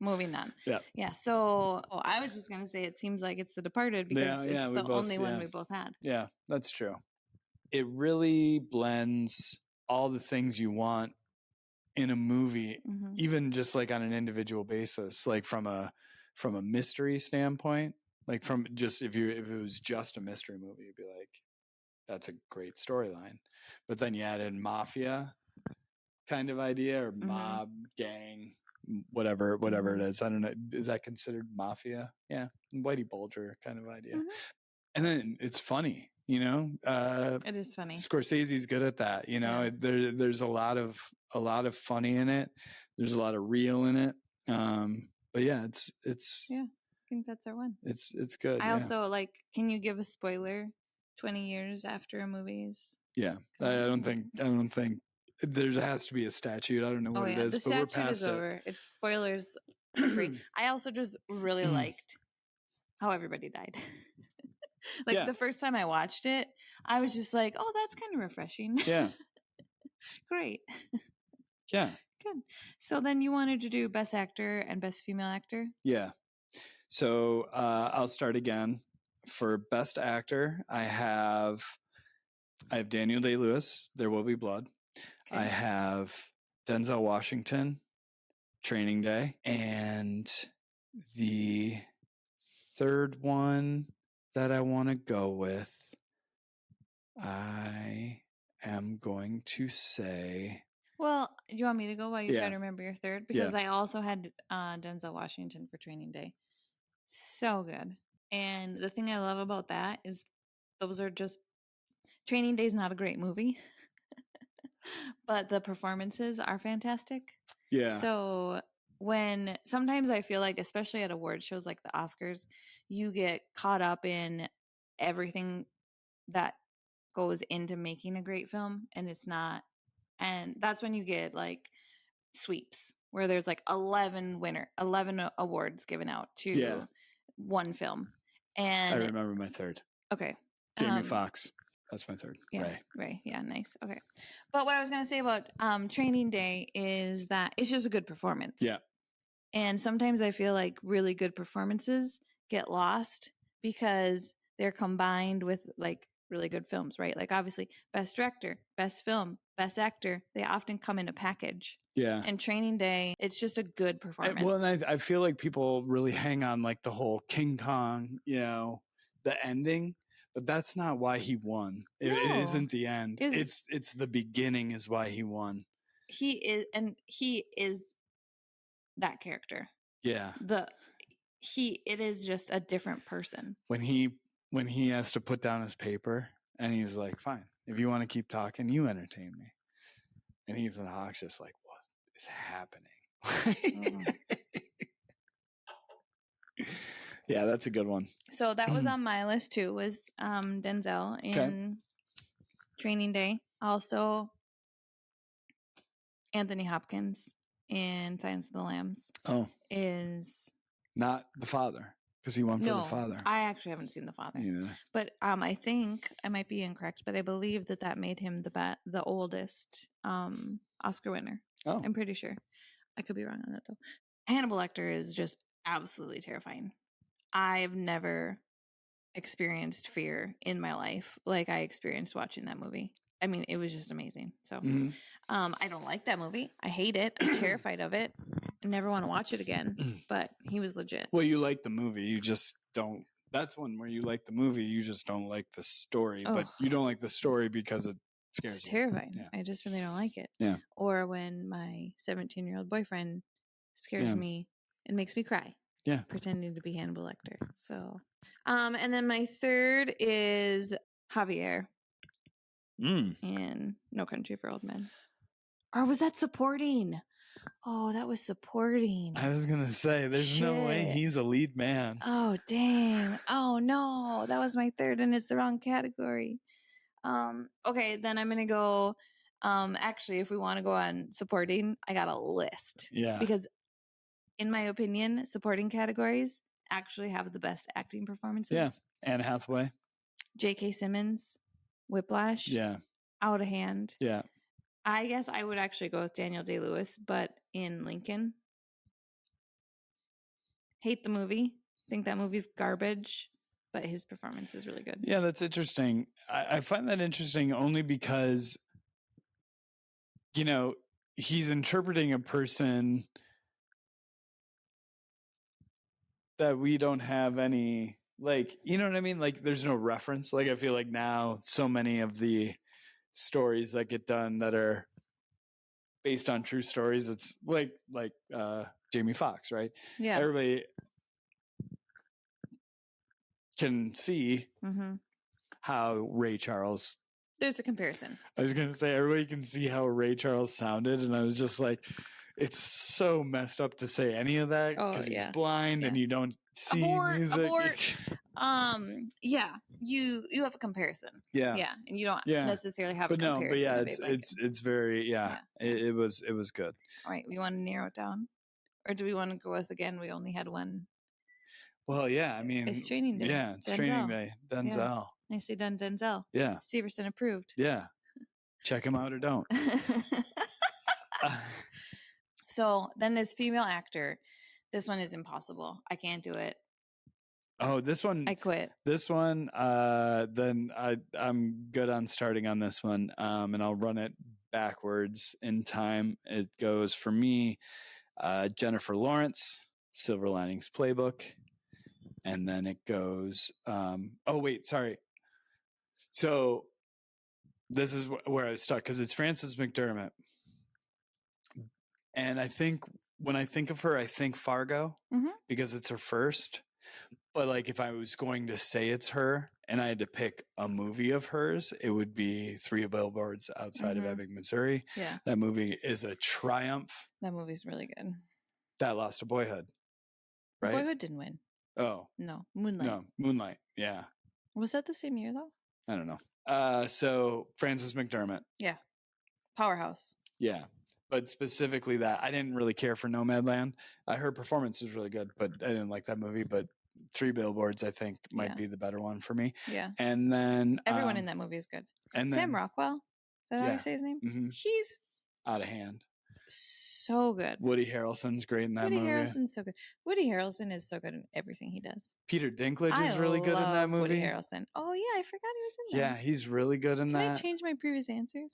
Moving on.
Yeah.
Yeah. So I was just going to say, it seems like it's The Departed because it's the only one we both had.
Yeah, that's true. It really blends all the things you want in a movie, even just on an individual basis, from a mystery standpoint, from just if it was just a mystery movie, you'd be like, that's a great storyline. But then you add in mafia kind of idea or mob gang, whatever it is. I don't know. Is that considered mafia? Yeah. Whitey Bulger kind of idea. And then it's funny,
it is funny.
Scorsese's good at that. There's a lot of funny in it. There's a lot of real in it. But yeah, it's
yeah, I think that's our one.
It's good.
I also can you give a spoiler 20 years after a movie's?
Yeah. I don't think there has to be a statute. I don't know what it is,
the
but we're
statute
past
is over. It's spoilers free. I also just really liked how everybody died. The first time I watched it, I was just like, oh, that's kind of refreshing.
Yeah.
Great.
Yeah.
Good. So then you wanted to do Best Actor and Best Female Actor?
Yeah. So I'll start again. For Best Actor, I have Daniel Day-Lewis, There Will Be Blood. Okay. I have Denzel Washington, Training Day. And the third one that I want to go with, I am going to say...
Well, do you want me to go while you try to remember your third? Because I also had Denzel Washington for Training Day. So good. And the thing I love about that is those are just... Training Day is not a great movie, but the performances are fantastic.
Yeah.
So sometimes I feel like, especially at award shows like the Oscars, you get caught up in everything that goes into making a great film, and it's not. And that's when you get sweeps where there's 11 awards given out to one film. And
I remember my third.
Okay.
Jamie Foxx. That's my third.
Yeah, Ray. Yeah, nice. Okay. But what I was going to say about Training Day is that it's just a good performance.
Yeah.
And sometimes I feel like really good performances get lost because they're combined with really good films, right? Obviously, Best Director, Best Film, Best Actor, they often come in a package.
Yeah.
And Training Day, it's just a good performance.
And I feel like people really hang on the whole King Kong, the ending. But that's not why he won. It isn't the end. It's the beginning is why he won.
He is that character.
Yeah.
It is just a different person.
When he has to put down his paper and he's like, fine, if you want to keep talking, you entertain me. And Ethan Hawke's just like, what is happening? Yeah, that's a good one.
So that was on my list too, was Denzel in Training Day. Also Anthony Hopkins in Silence of the Lambs.
Oh.
Is
not the father, because he won for the father.
I actually haven't seen the father.
Yeah.
But I think I might be incorrect, but I believe that made him the oldest Oscar winner.
Oh.
I'm pretty sure. I could be wrong on that though. Hannibal Lecter is just absolutely terrifying. I've never experienced fear in my life like I experienced watching that movie. I mean, it was just amazing. So, I don't like that movie. I hate it. I'm terrified of it. I never want to watch it again. But he was legit.
Well, you like the movie. You just don't. That's one where you like the movie. You just don't like the story. Oh. But you don't like the story because it scares you.
It's terrifying. Yeah. I just really don't like it.
Yeah.
Or when my 17-year-old boyfriend scares me and makes me cry.
Yeah.
Pretending to be Hannibal Lecter. So, and then my third is Javier. In No Country for Old Men. Or was that supporting? Oh, that was supporting.
I was going to say, there's no way he's a lead man.
Oh, dang. Oh, no. That was my third, and it's the wrong category. Okay, then I'm going to go. Actually, if we want to go on supporting, I got a list.
Yeah.
Because in my opinion, supporting categories actually have the best acting performances.
Yeah. Anne Hathaway.
J.K. Simmons. Whiplash.
Yeah.
Out of Hand.
Yeah.
I guess I would actually go with Daniel Day-Lewis, but in Lincoln. Hate the movie. Think that movie's garbage, but his performance is really good.
Yeah, that's interesting. I find that interesting only because, he's interpreting a person that we don't have any, you know what I mean? Like, there's no reference. Like, I feel like now so many of the stories that get done that are based on true stories, it's like Jamie Foxx, right?
Yeah.
Everybody can see how Ray Charles.
There's a comparison.
I was going to say, everybody can see how Ray Charles sounded. And I was just like, it's so messed up to say any of that because he's blind and you don't see music. Yeah, you have a comparison. Yeah, and you don't necessarily have a comparison. But yeah, it's very It was good.
All right, we want to narrow it down, or do we want to go with again? We only had one.
Well, yeah, I mean,
it's Training Day.
Yeah, it's Training Day. Denzel.
Yeah. Nicely done, Denzel.
Yeah.
Severson approved.
Yeah. Check him out or don't.
So then as female actor, this one is impossible. I can't do it.
Oh, this one.
I quit.
This one, then I'm good on starting on this one. And I'll run it backwards in time. It goes for me, Jennifer Lawrence, Silver Linings Playbook. And then it goes, oh, wait, sorry. So this is where I was stuck because it's Frances McDermott. And I think when I think of her, I think Fargo because it's her first. But like if I was going to say it's her and I had to pick a movie of hers, it would be Three Billboards Outside of Ebbing, Missouri.
Yeah.
That movie is a triumph.
That movie's really good.
That lost to Boyhood. Right?
Boyhood didn't win.
Oh.
No, Moonlight.
No, Moonlight. Yeah.
Was that the same year though?
I don't know. So Frances McDermott.
Yeah. Powerhouse.
Yeah. But specifically that, I didn't really care for Nomadland. Her performance was really good, but I didn't like that movie. But Three Billboards, I think, might be the better one for me.
Yeah.
And then...
everyone in that movie is good.
And
Sam Rockwell. Is that how you say his name?
Mm-hmm.
He's...
out of hand.
So good.
Woody Harrelson's great in that movie.
Woody Harrelson's so good. Woody Harrelson is so good in everything he does.
Peter Dinklage is really good in that movie.
Woody Harrelson. Oh, yeah. I forgot he was in that.
Yeah, he's really good in that.
Can I change my previous answers?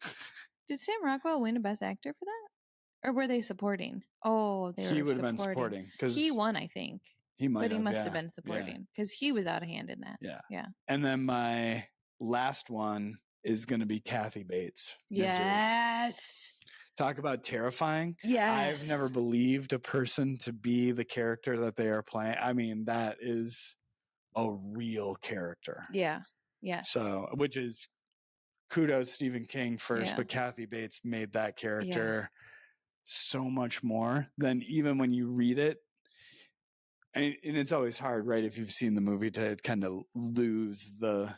Did Sam Rockwell win a Best Actor for that? Or were they supporting? Oh, they were supporting. He would have been supporting.
He
won, I think.
He might
But he must have been supporting. Because he was out of hand in that.
Yeah.
Yeah.
And then my last one is going to be Kathy Bates.
Yes.
Talk about terrifying.
Yes.
I've never believed a person to be the character that they are playing. I mean, that is a real character.
Yeah. Yes.
So, which is kudos Stephen King first, but Kathy Bates made that character so much more than even when you read it. And it's always hard, right? If you've seen the movie to kind of lose the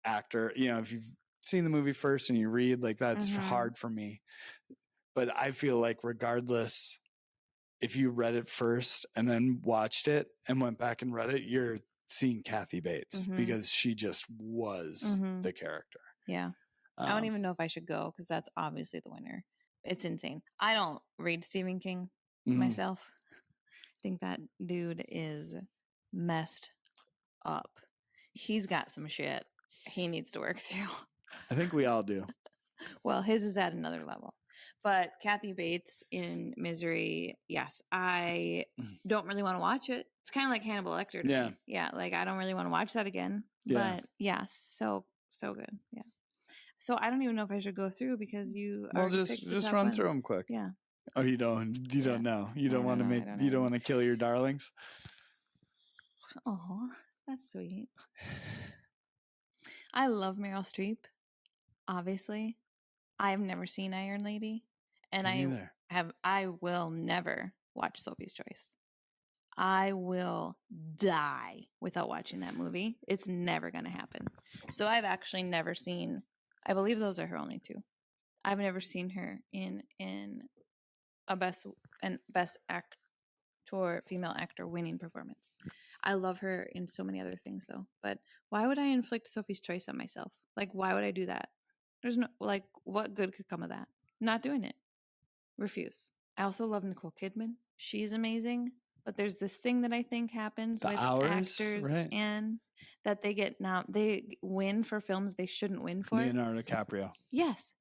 actor, if you've seen the movie first and you read, like, that's hard for me. But I feel like regardless, if you read it first and then watched it and went back and read it, you're seeing Kathy Bates because she just was the character.
Yeah. I don't even know if I should go because that's obviously the winner. It's insane. I don't read Stephen King myself. I think that dude is messed up. He's got some shit he needs to work through.
I think we all do.
Well, his is at another level. But Kathy Bates in Misery, yes, I don't really want to watch it. It's kind of like Hannibal Lecter to me. Yeah, like I don't really want to watch that again.
Yeah.
But yeah, so good. Yeah. So I don't even know if I should go through because you
just run through them quick.
Yeah.
Oh, you don't know. You don't want to you don't want to kill your darlings.
Oh, that's sweet. I love Meryl Streep. Obviously, I've never seen Iron Lady, and I will never watch Sophie's Choice. I will die without watching that movie. It's never going to happen. So I've actually never seen. I believe those are her only two. I've never seen her in a best actor, female actor winning performance. I love her in so many other things though. But why would I inflict Sophie's Choice on myself? Like, why would I do that? There's no, like, what good could come of that? Not doing it. Refuse. I also love Nicole Kidman. She's amazing. But there's this thing that I think happens with actors, right? And that they win for films they shouldn't win for.
Leonardo DiCaprio.
Yes,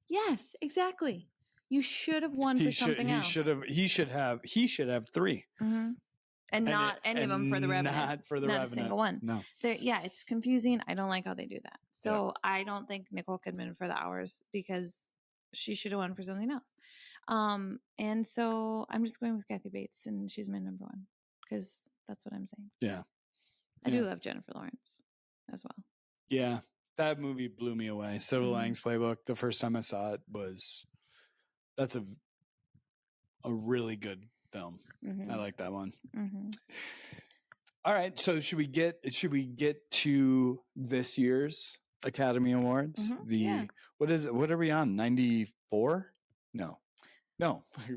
exactly. You should have won for something else.
He should have 3.
And not any of them for The Revenant.
Not for The Revenant.
Not a single one.
No.
Yeah, it's confusing. I don't like how they do that. So I don't think Nicole Kidman for The Hours because she should have won for something else. And so I'm just going with Kathy Bates, and she's my number one because that's what I'm saying.
Yeah.
I do love Jennifer Lawrence as well.
Yeah. That movie blew me away. Silver Linings Playbook. The first time I saw it that's a really good film. I like that one. All right. So should we get to this year's Academy Awards? What is it? What are we on? 94? No.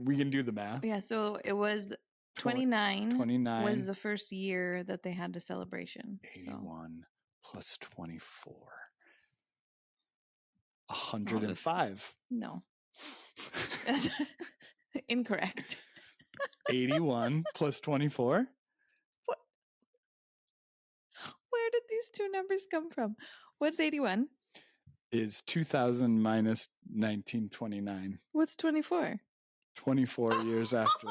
We can do the math.
Yeah. So it was 29 was the first year that they had the celebration.
81 plus 24. 105.
No. Incorrect.
81 plus 24.
What? Where did these two numbers come from? What's 81?
Is 2000 minus 1929.
What's 24?
24 years after.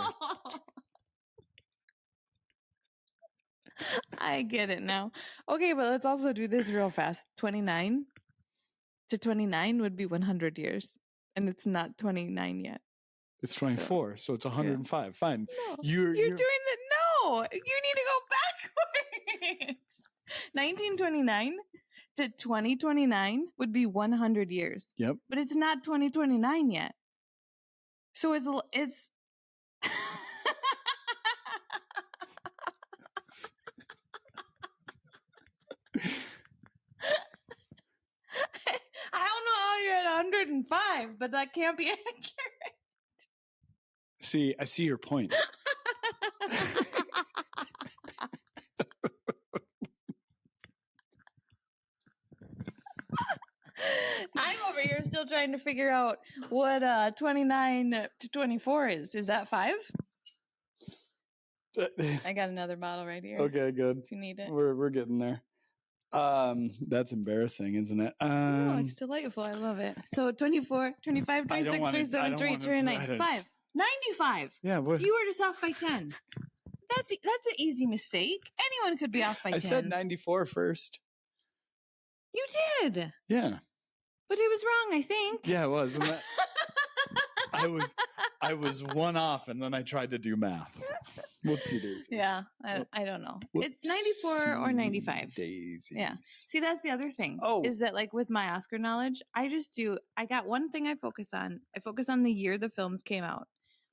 I get it now. Okay, but let's also do this real fast. 29 to 29 would be 100 years. And it's not 29 yet.
It's 24, so it's 105. Yeah. Fine.
No, you're doing that. No, you need to go backwards. 1929 to 2029 would be 100 years.
Yep.
But it's not 2029 yet. So it's I don't know how you're at 105, but that can't be accurate.
See, I see your point.
I'm over here still trying to figure out what 29 to 24 is. Is that 5? I got another bottle right here.
Okay, good.
If you need it.
We're getting there. That's embarrassing, isn't it?
No, it's delightful. I love it. So 24, 25, 26, 27, 28, 29, 5. 95.
Yeah, what?
You were just off by 10. That's an easy mistake. Anyone could be off by 10.
I said 94 first.
You did.
Yeah.
But it was wrong, I think.
Yeah, it was. And I was one off, and then I tried to do math. Whoopsie daisies.
Yeah, I don't know. It's 94 or 95.
Daisies.
Yeah. See, that's the other thing.
Oh.
Is that like with my Oscar knowledge, I got one thing I focus on. I focus on the year the films came out.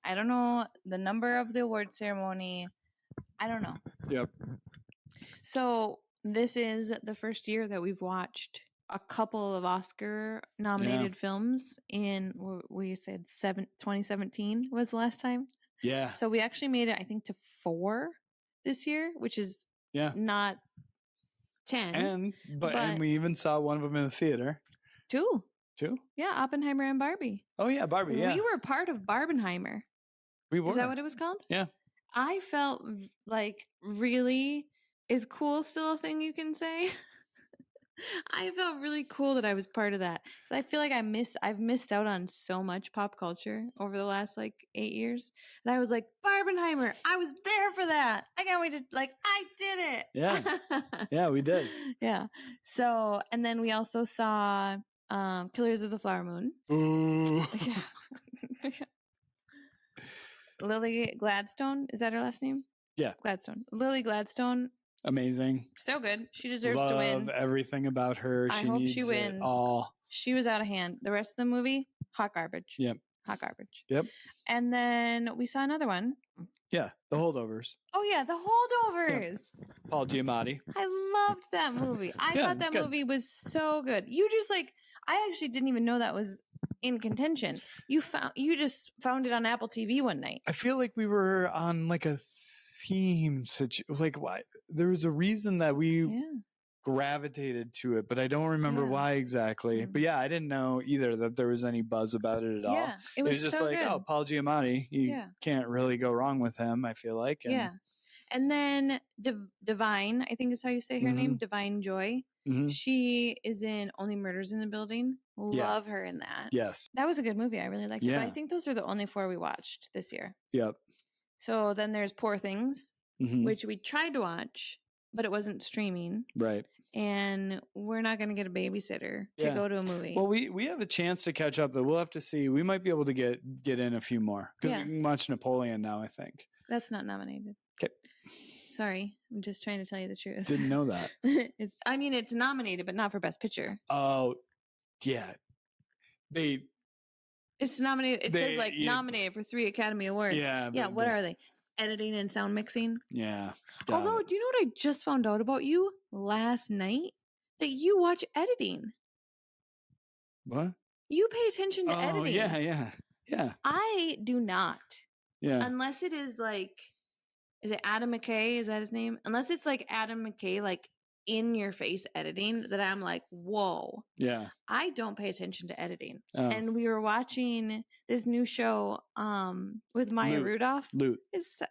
I don't know the number of the award ceremony. I don't know.
Yep.
So this is the first year that we've watched a couple of Oscar nominated films in, we said 2017 was the last time.
Yeah.
So we actually made it, I think, to 4 this year, which is not 10.
And we even saw one of them in the theater.
2.
Two?
Yeah, Oppenheimer and Barbie.
Oh yeah, Barbie. Yeah,
we were part of Barbenheimer.
We were.
Is that what it was called?
Yeah.
I felt like, really, is cool still a thing you can say? I felt really cool that I was part of that. So I feel like I've missed out on so much pop culture over the last 8 years. And I was like, Barbenheimer, I was there for that. I can't wait to, I did it.
Yeah. Yeah, we did.
Yeah. So, and then we also saw Killers of the Flower Moon.
Ooh.
Yeah. Lily Gladstone, is that her last name?
Yeah.
Gladstone. Lily Gladstone.
Amazing.
So good. She deserves to win.
Love everything about her.
I
She
hope
needs
she wins.
it all.
She was out of hand. The rest of the movie, hot garbage.
Yep.
Hot garbage.
Yep.
And then we saw another one.
Yeah, The Holdovers.
Oh yeah, The Holdovers.
Yep. Paul Giamatti.
I loved that movie. I thought that movie was so good. You just I actually didn't even know that was in contention. You just found it on Apple TV one night.
I feel like we were on a theme why there was a reason that we gravitated to it, but I don't remember why exactly. Mm-hmm. But yeah, I didn't know either that there was any buzz about it at all.
Yeah, it was
just
so good.
Oh, Paul Giamatti, you can't really go wrong with him, I feel like.
And and then Divine, I think is how you say her name, Divine Joy. Mm-hmm. She is in Only Murders in the Building. Love her in that.
Yes.
That was a good movie. I really liked it. But I think those are the only 4 we watched this year.
Yep.
So then there's Poor Things, which we tried to watch, but it wasn't streaming.
Right.
And we're not going to get a babysitter to go to a movie.
Well, we have a chance to catch up, though. We'll have to see. We might be able to get in a few more. Because we can watch Napoleon now, I think.
That's not nominated.
Okay.
Sorry. I'm just trying to tell you the truth.
Didn't know that.
It's nominated, but not for Best Picture.
Oh, yeah.
It's nominated. It says nominated for 3 Academy Awards.
Yeah.
Yeah. What are they? Editing and sound mixing.
Yeah.
Although, do you know what I just found out about you last night? That you watch editing.
What?
You pay attention to editing.
Yeah.
I do not.
Yeah.
Unless it is is it Adam McKay? Is that his name? Unless it's Adam McKay, in your face editing, that I'm whoa.
Yeah.
I don't pay attention to editing.
Oh.
And we were watching this new show with Maya Rudolph.
Loot. It's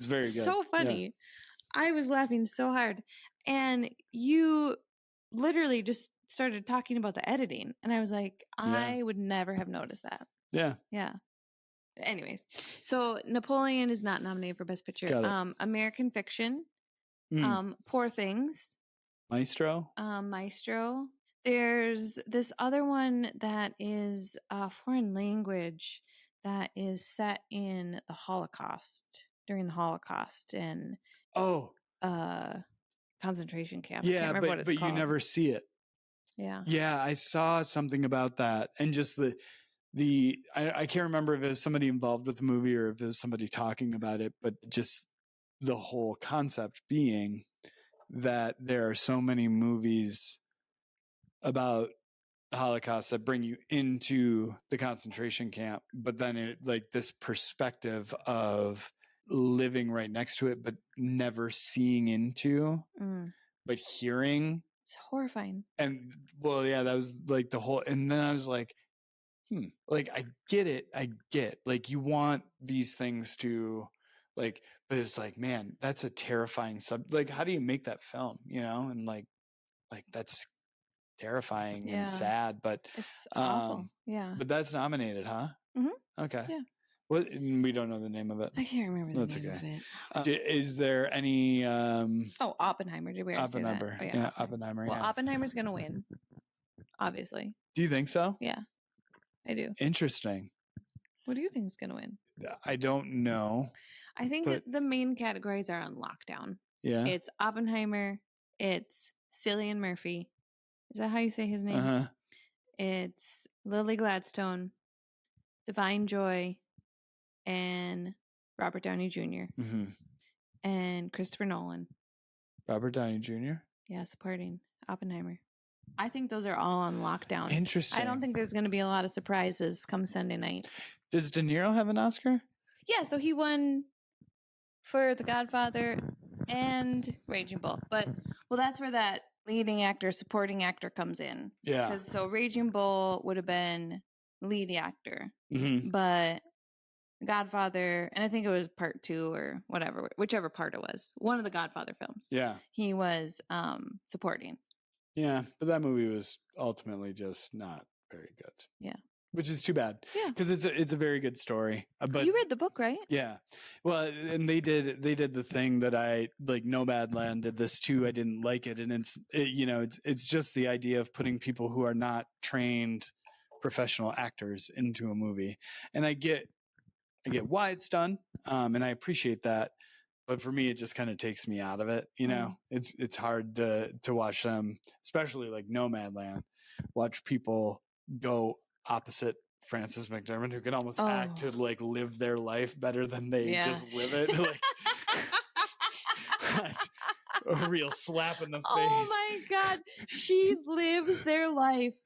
very good.
So funny. Yeah. I was laughing so hard. And you literally just started talking about the editing. And I was like, I would never have noticed that.
Yeah.
Yeah. Anyways, so Napoleon is not nominated for Best Picture. American Fiction, Poor Things,
Maestro.
Maestro. There's this other one that is a foreign language that is set in the Holocaust, during the Holocaust, and concentration camp.
Yeah,
I can't remember what it's called.
You never see it.
Yeah.
Yeah, I saw something about that, and just I can't remember if it was somebody involved with the movie or if it was somebody talking about it, but just the whole concept being that there are so many movies about the Holocaust that bring you into the concentration camp, but then this perspective of living right next to it, but never seeing into, but hearing.
It's horrifying.
And that was the whole, and then I was like, I get it. You want these things to but it's man, that's a terrifying how do you make that film, and that's terrifying and sad, but
it's awful. Yeah.
But that's nominated, huh?
Mm-hmm.
Okay.
Yeah.
What? We don't know the name of it.
I can't remember the name of it.
Is there any?
Oppenheimer. Did we already say that? Oh,
yeah, Oppenheimer.
Well, Oppenheimer's gonna win, obviously.
Do you think so?
Yeah, I do.
Interesting.
What do you think is gonna win?
I don't know.
I think the main categories are on lockdown.
Yeah.
It's Oppenheimer. It's Cillian Murphy. Is that how you say his name? It's Lily Gladstone, Divine Joy, and Robert Downey Jr.
Mm-hmm.
and Christopher Nolan.
Robert Downey Jr.?
Yeah, supporting Oppenheimer. I think those are all on lockdown.
Interesting.
I don't think there's going to be a lot of surprises come Sunday night.
Does De Niro have an Oscar?
Yeah, so he won for The Godfather and Raging Bull. But, well, that's where that leading actor, supporting actor comes in.
Yeah.
So Raging Bull would have been lead actor.
Mm-hmm.
But Godfather, and I think it was part 2 or whatever, whichever part it was, one of the Godfather films.
Yeah.
He was supporting.
Yeah, but that movie was ultimately just not very good.
Yeah.
Which is too bad.
Yeah.
Because it's a very good story. But
you read the book, right?
Yeah. Well, and they did the thing that I like. Nomadland did this too. I didn't like it, and it's just the idea of putting people who are not trained professional actors into a movie, and I get why it's done, and I appreciate that. But for me, it just kind of takes me out of it. It's hard to watch them, especially like Nomadland, watch people go opposite Frances McDermott, who can almost act to like live their life better than they just live it. Like, that's a real slap in the face.
Oh my God. She lives their life,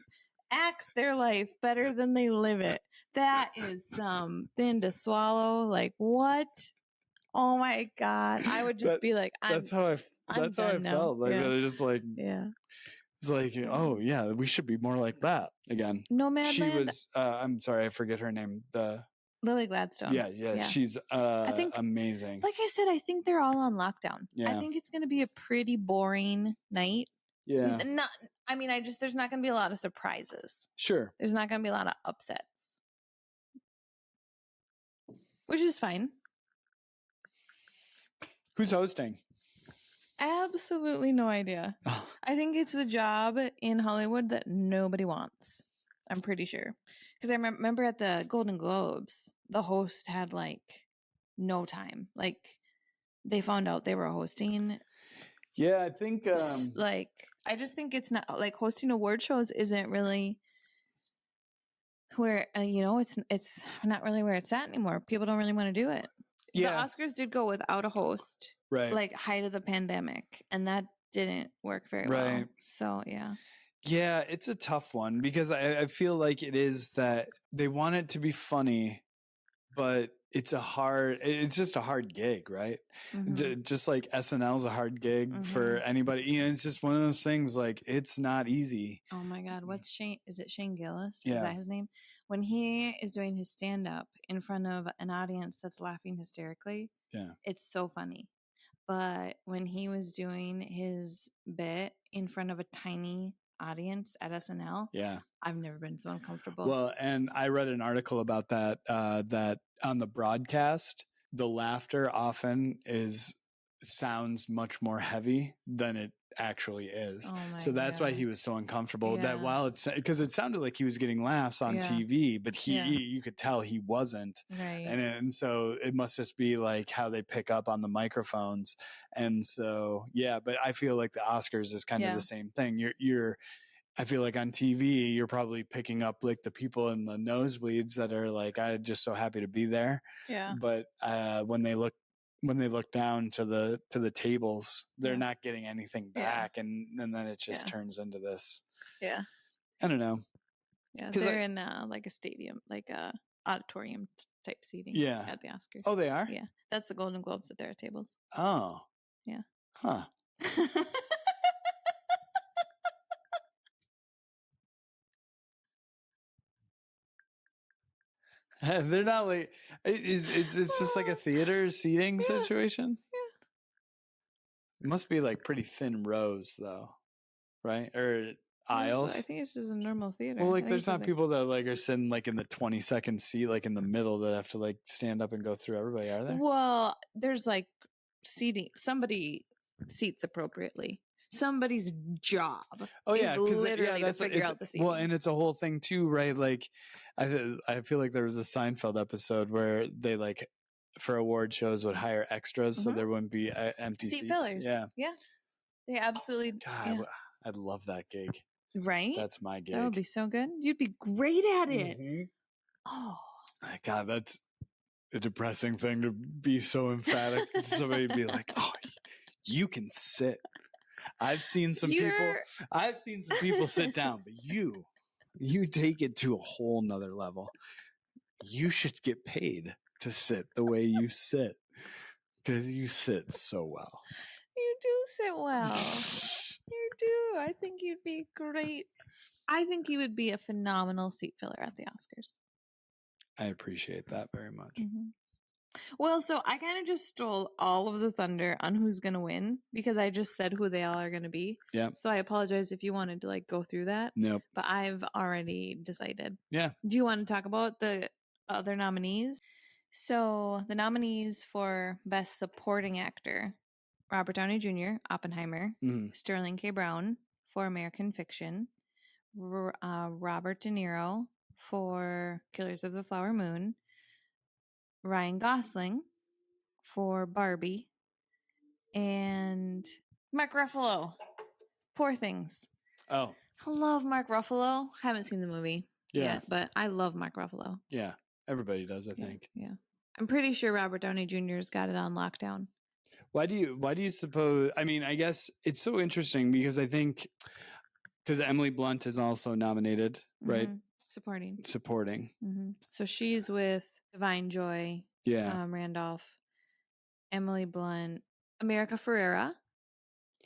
acts their life better than they live it. That is thin to swallow. Like, what? Oh my God. I would just be like,
that's how I felt. Like, I just like, it's like, oh yeah, we should be more like that again.
Nomadland.
She was, I'm sorry, I forget her name.
Lily Gladstone.
Yeah. She's I think, amazing.
Like I said, I think they're all on lockdown.
Yeah.
I think it's going to be a pretty boring night.
Yeah.
There's not going to be a lot of surprises.
Sure.
There's not going to be a lot of upsets. Which is fine.
Who's hosting?
Absolutely no idea. I think it's the job in Hollywood that nobody wants. I'm pretty sure. Because I remember at the Golden Globes, the host had like no time. Like they found out they were hosting.
Yeah, I think
I just think it's not like hosting award shows isn't really where it's not really where it's at anymore. People don't really want to do it. Yeah. The Oscars did go without a host.
Right.
Like height of the pandemic, and that didn't work very well. So yeah.
Yeah, it's a tough one because I feel like it is that they want it to be funny, but it's just a hard gig, right? Mm-hmm. Just like SNL is a hard gig for anybody. It's just one of those things, like it's not easy.
Oh my God. What's Shane? Is it Shane Gillis?
Yeah.
Is that his name? When he is doing his stand-up in front of an audience that's laughing hysterically, it's so funny. But when he was doing his bit in front of a tiny audience at SNL, I've never been so uncomfortable.
Well, and I read an article about that, that on the broadcast, the laughter often sounds much more heavy than it actually is. So that's why he was so uncomfortable. That while because it sounded like he was getting laughs on TV, but you could tell he wasn't.
Right.
And so it must just be like how they pick up on the microphones. And so, but I feel like the Oscars is kind of the same thing. I feel like on TV, you're probably picking up like the people in the nosebleeds that are like, I'm just so happy to be there.
Yeah.
But when they look down to the tables, they're not getting anything back, and then it just turns into this.
Yeah.
I don't know.
Yeah, they're in like a stadium, like a auditorium type seating.
Yeah.
At the Oscars.
Oh, they are.
Yeah, that's the Golden Globes at their tables.
Oh.
Yeah.
Huh. They're not like it's just like a theater seating situation. Yeah. It must be like pretty thin rows though, right? Or aisles.
I think it's just a normal theater.
Well, like there's not people that like are sitting like in the 20-second seat, like in the middle, that have to like stand up and go through everybody, are there?
Well, there's like seating. Somebody seats appropriately. Somebody's job is literally to figure out the seating.
Well, and it's a whole thing too, right? Like I feel like there was a Seinfeld episode where they like for award shows would hire extras so there wouldn't be empty seats.
Fillers. Yeah. They absolutely.
God, I'd love that gig.
Right?
That's my gig.
That would be so good. You'd be great at it.
Mm-hmm.
Oh
God, a depressing thing to be so emphatic. Somebody be like, "Oh, you can sit." I've seen some people sit down, but you take it to a whole nother level. You should get paid to sit the way you sit because you sit so well.
You do sit well. You do. I think you'd be great. I think you would be a phenomenal seat filler at the Oscars.
I appreciate that very much.
Mm-hmm. Well, so I kind of just stole all of the thunder on who's going to win because I just said who they all are going to be.
Yeah.
So I apologize if you wanted to like go through that.
Nope.
But I've already decided.
Yeah.
Do you want to talk about the other nominees? So the nominees for Best Supporting Actor: Robert Downey Jr., Oppenheimer; Sterling K. Brown for American Fiction; Robert De Niro for Killers of the Flower Moon; Ryan Gosling for Barbie; and Mark Ruffalo, Poor Things.
Oh.
I love Mark Ruffalo. Haven't seen the movie yet, but I love Mark Ruffalo.
Yeah. Everybody does, I think.
Yeah. I'm pretty sure Robert Downey Jr.'s got it on lockdown.
Why do you suppose? I mean, I guess it's so interesting because I think because Emily Blunt is also nominated, right?
Supporting.
Mm-hmm.
So she's with Divine Joy, Randolph, Emily Blunt, America Ferrera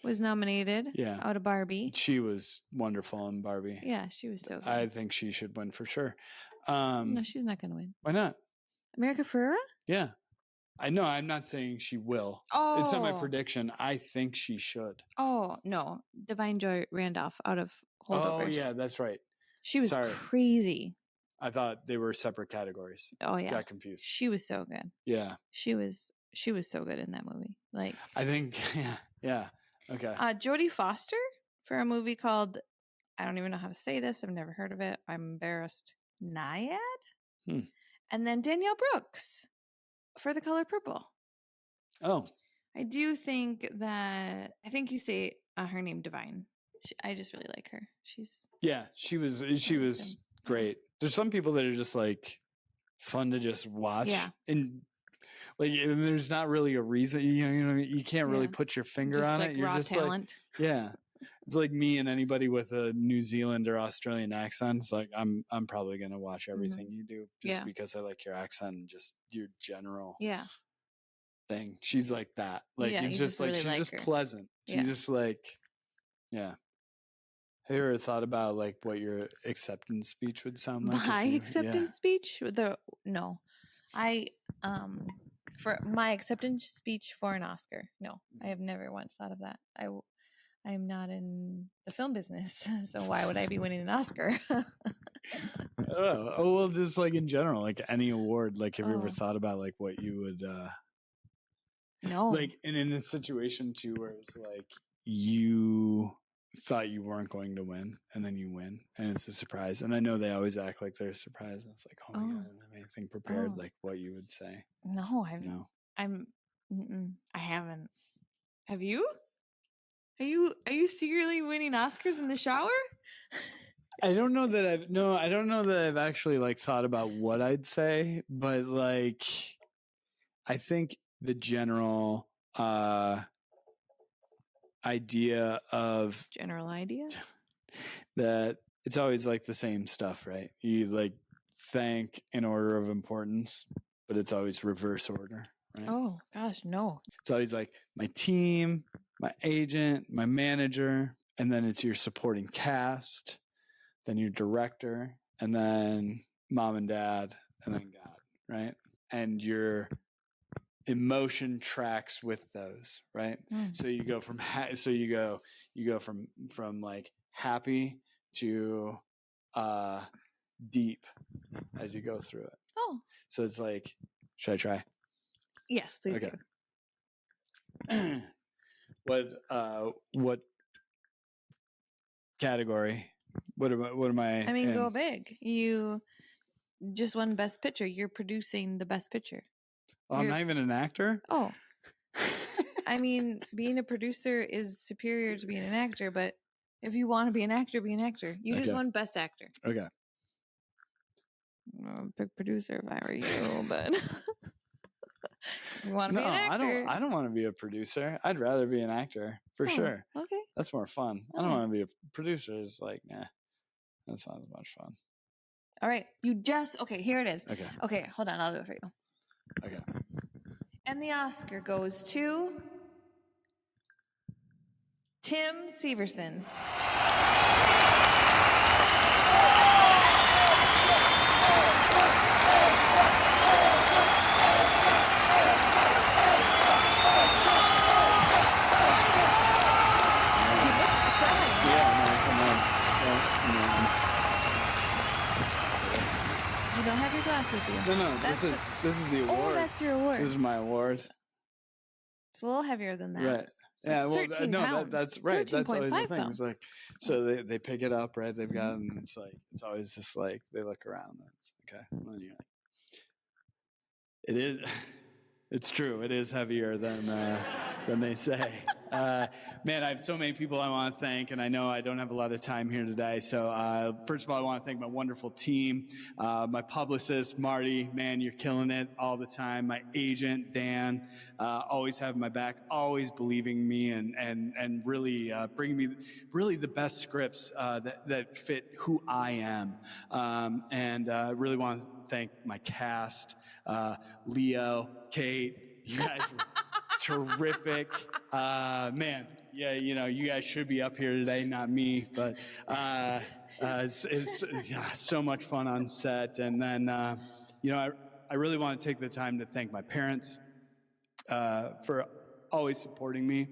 was nominated out of Barbie.
She was wonderful in Barbie.
Yeah, she was so good.
I think she should win for sure.
No, she's not going to win.
Why not?
America Ferrera?
Yeah. I know. I'm not saying she will. Oh. It's not my prediction. I think she should.
Oh, no. Divine Joy Randolph out of Holdovers.
Oh, yeah, that's right.
She was crazy.
I thought they were separate categories.
Oh, yeah.
Got confused.
She was so good.
Yeah.
She was so good in that movie. Like,
I think, yeah. Okay.
Jodie Foster for a movie called, I don't even know how to say this. I've never heard of it. I'm embarrassed. Naiad? And then Danielle Brooks for The Color Purple. Oh. I do think that, I think you say her name Divine. I just really like her. She was
great. There's some people that are just like fun to just watch. Yeah. And like, and there's not really a reason, you can't really put your finger
just
on
like
it. You're
raw
just
talent.
Like, yeah. It's like me and anybody with a New Zealand or Australian accent. It's like, I'm probably going to watch everything you do just because I like your accent and just your general thing. She's like that. Like, it's just like, really she's just her. Pleasant. She's just like, yeah. Have you ever thought about like what your acceptance speech would sound like?
My acceptance speech? No. For my acceptance speech for an Oscar. No, I have never once thought of that. I'm not in the film business, so why would I be winning an Oscar?
Oh, well, just like in general, like any award, like have you ever thought about like what you would
no.
Like in a situation too where it was like you thought you weren't going to win and then you win and it's a surprise. And I know they always act like they're surprised and it's like, oh my God, I don't have anything prepared, like what you would say.
No, I haven't. Have you? Are you secretly winning Oscars in the shower?
I don't know that I've actually like thought about what I'd say, but like I think the general idea that it's always like the same stuff, right? You like thank in order of importance, but it's always reverse order, right?
Oh gosh, no.
It's always like my team, my agent, my manager, and then it's your supporting cast, then your director, and then mom and dad, and then God, right? And your emotion tracks with those, right? So you go from from like happy to deep as you go through it.
Oh.
So it's like, should I try?
Yes, please
do. What category? What am I?
I mean, go big. You just won Best Picture. You're producing the Best Picture.
Oh, I'm not even an actor?
Oh. I mean, being a producer is superior to being an actor, but if you want to be an actor, be an actor. You just won Best Actor.
Okay.
I'm a big producer if I were you, but You want to be an actor?
I don't want to be a producer. I'd rather be an actor for sure.
Okay.
That's more fun. I don't want to be a producer. It's like, nah, that's not as much fun.
All right. Okay, here it is.
Okay.
Okay, hold on. I'll do it for you.
Okay.
And the Oscar goes to Tim Severson. You don't have your glass with you.
No. This is the award.
Oh, that's your award.
This is my award.
It's a little heavier than that.
Right.
It's like 13 pounds.
That's right. That's always the thing.
Pounds.
It's like, so they pick it up, right? They've got, and it's like, it's always just like, they look around. That's okay. And then you're like, it is, it's true. It is heavier than they say. Man, I have so many people I want to thank, and I know I don't have a lot of time here today. So first of all, I want to thank my wonderful team, my publicist, Marty. Man, you're killing it all the time. My agent, Dan, always having my back, always believing me, and really bringing me really the best scripts that fit who I am. And I really want to thank my cast, Leo, Kate. You guys were terrific. Man, yeah, you guys should be up here today, not me, but it's so much fun on set. And then, I really want to take the time to thank my parents for always supporting me.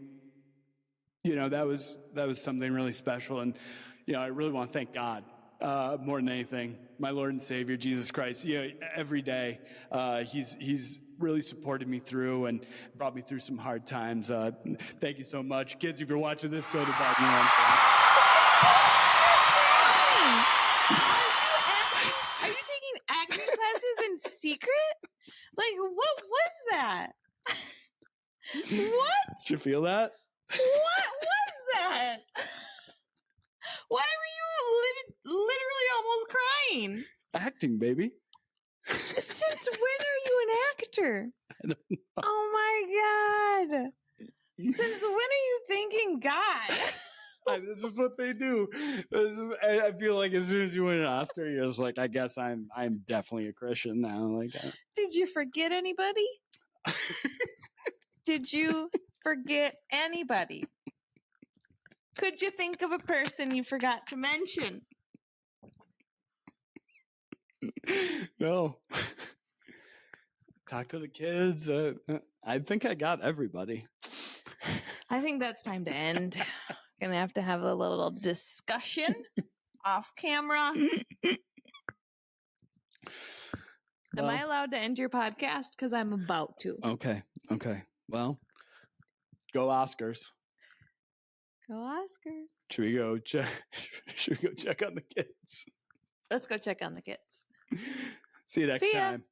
That was something really special. And, I really want to thank God more than anything, my Lord and Savior, Jesus Christ. Every day, he's really supported me through and brought me through some hard times. Thank you so much. Kids, if you're watching this, go to bed. You know what
Are you taking acting classes in secret? Like, what was that? What?
Did you feel that?
What was that? Why were you literally almost crying?
Acting, baby.
Since when are you an actor?
I don't know.
Oh my God. Since when are you thinking God?
This is what they do. I feel like as soon as you win an Oscar, you're just like, I guess I'm definitely a Christian now. Like,
did you forget anybody? Did you forget anybody? Could you think of a person you forgot to mention?
No. Talk to the kids. I think I got everybody.
I think that's time to end. Gonna have to have a little discussion off camera. Am I allowed to end your podcast? Because I'm about to.
Okay. Well, go Oscars.
Go Oscars.
Should we go check on the kids?
Let's go check on the kids.
See you next time.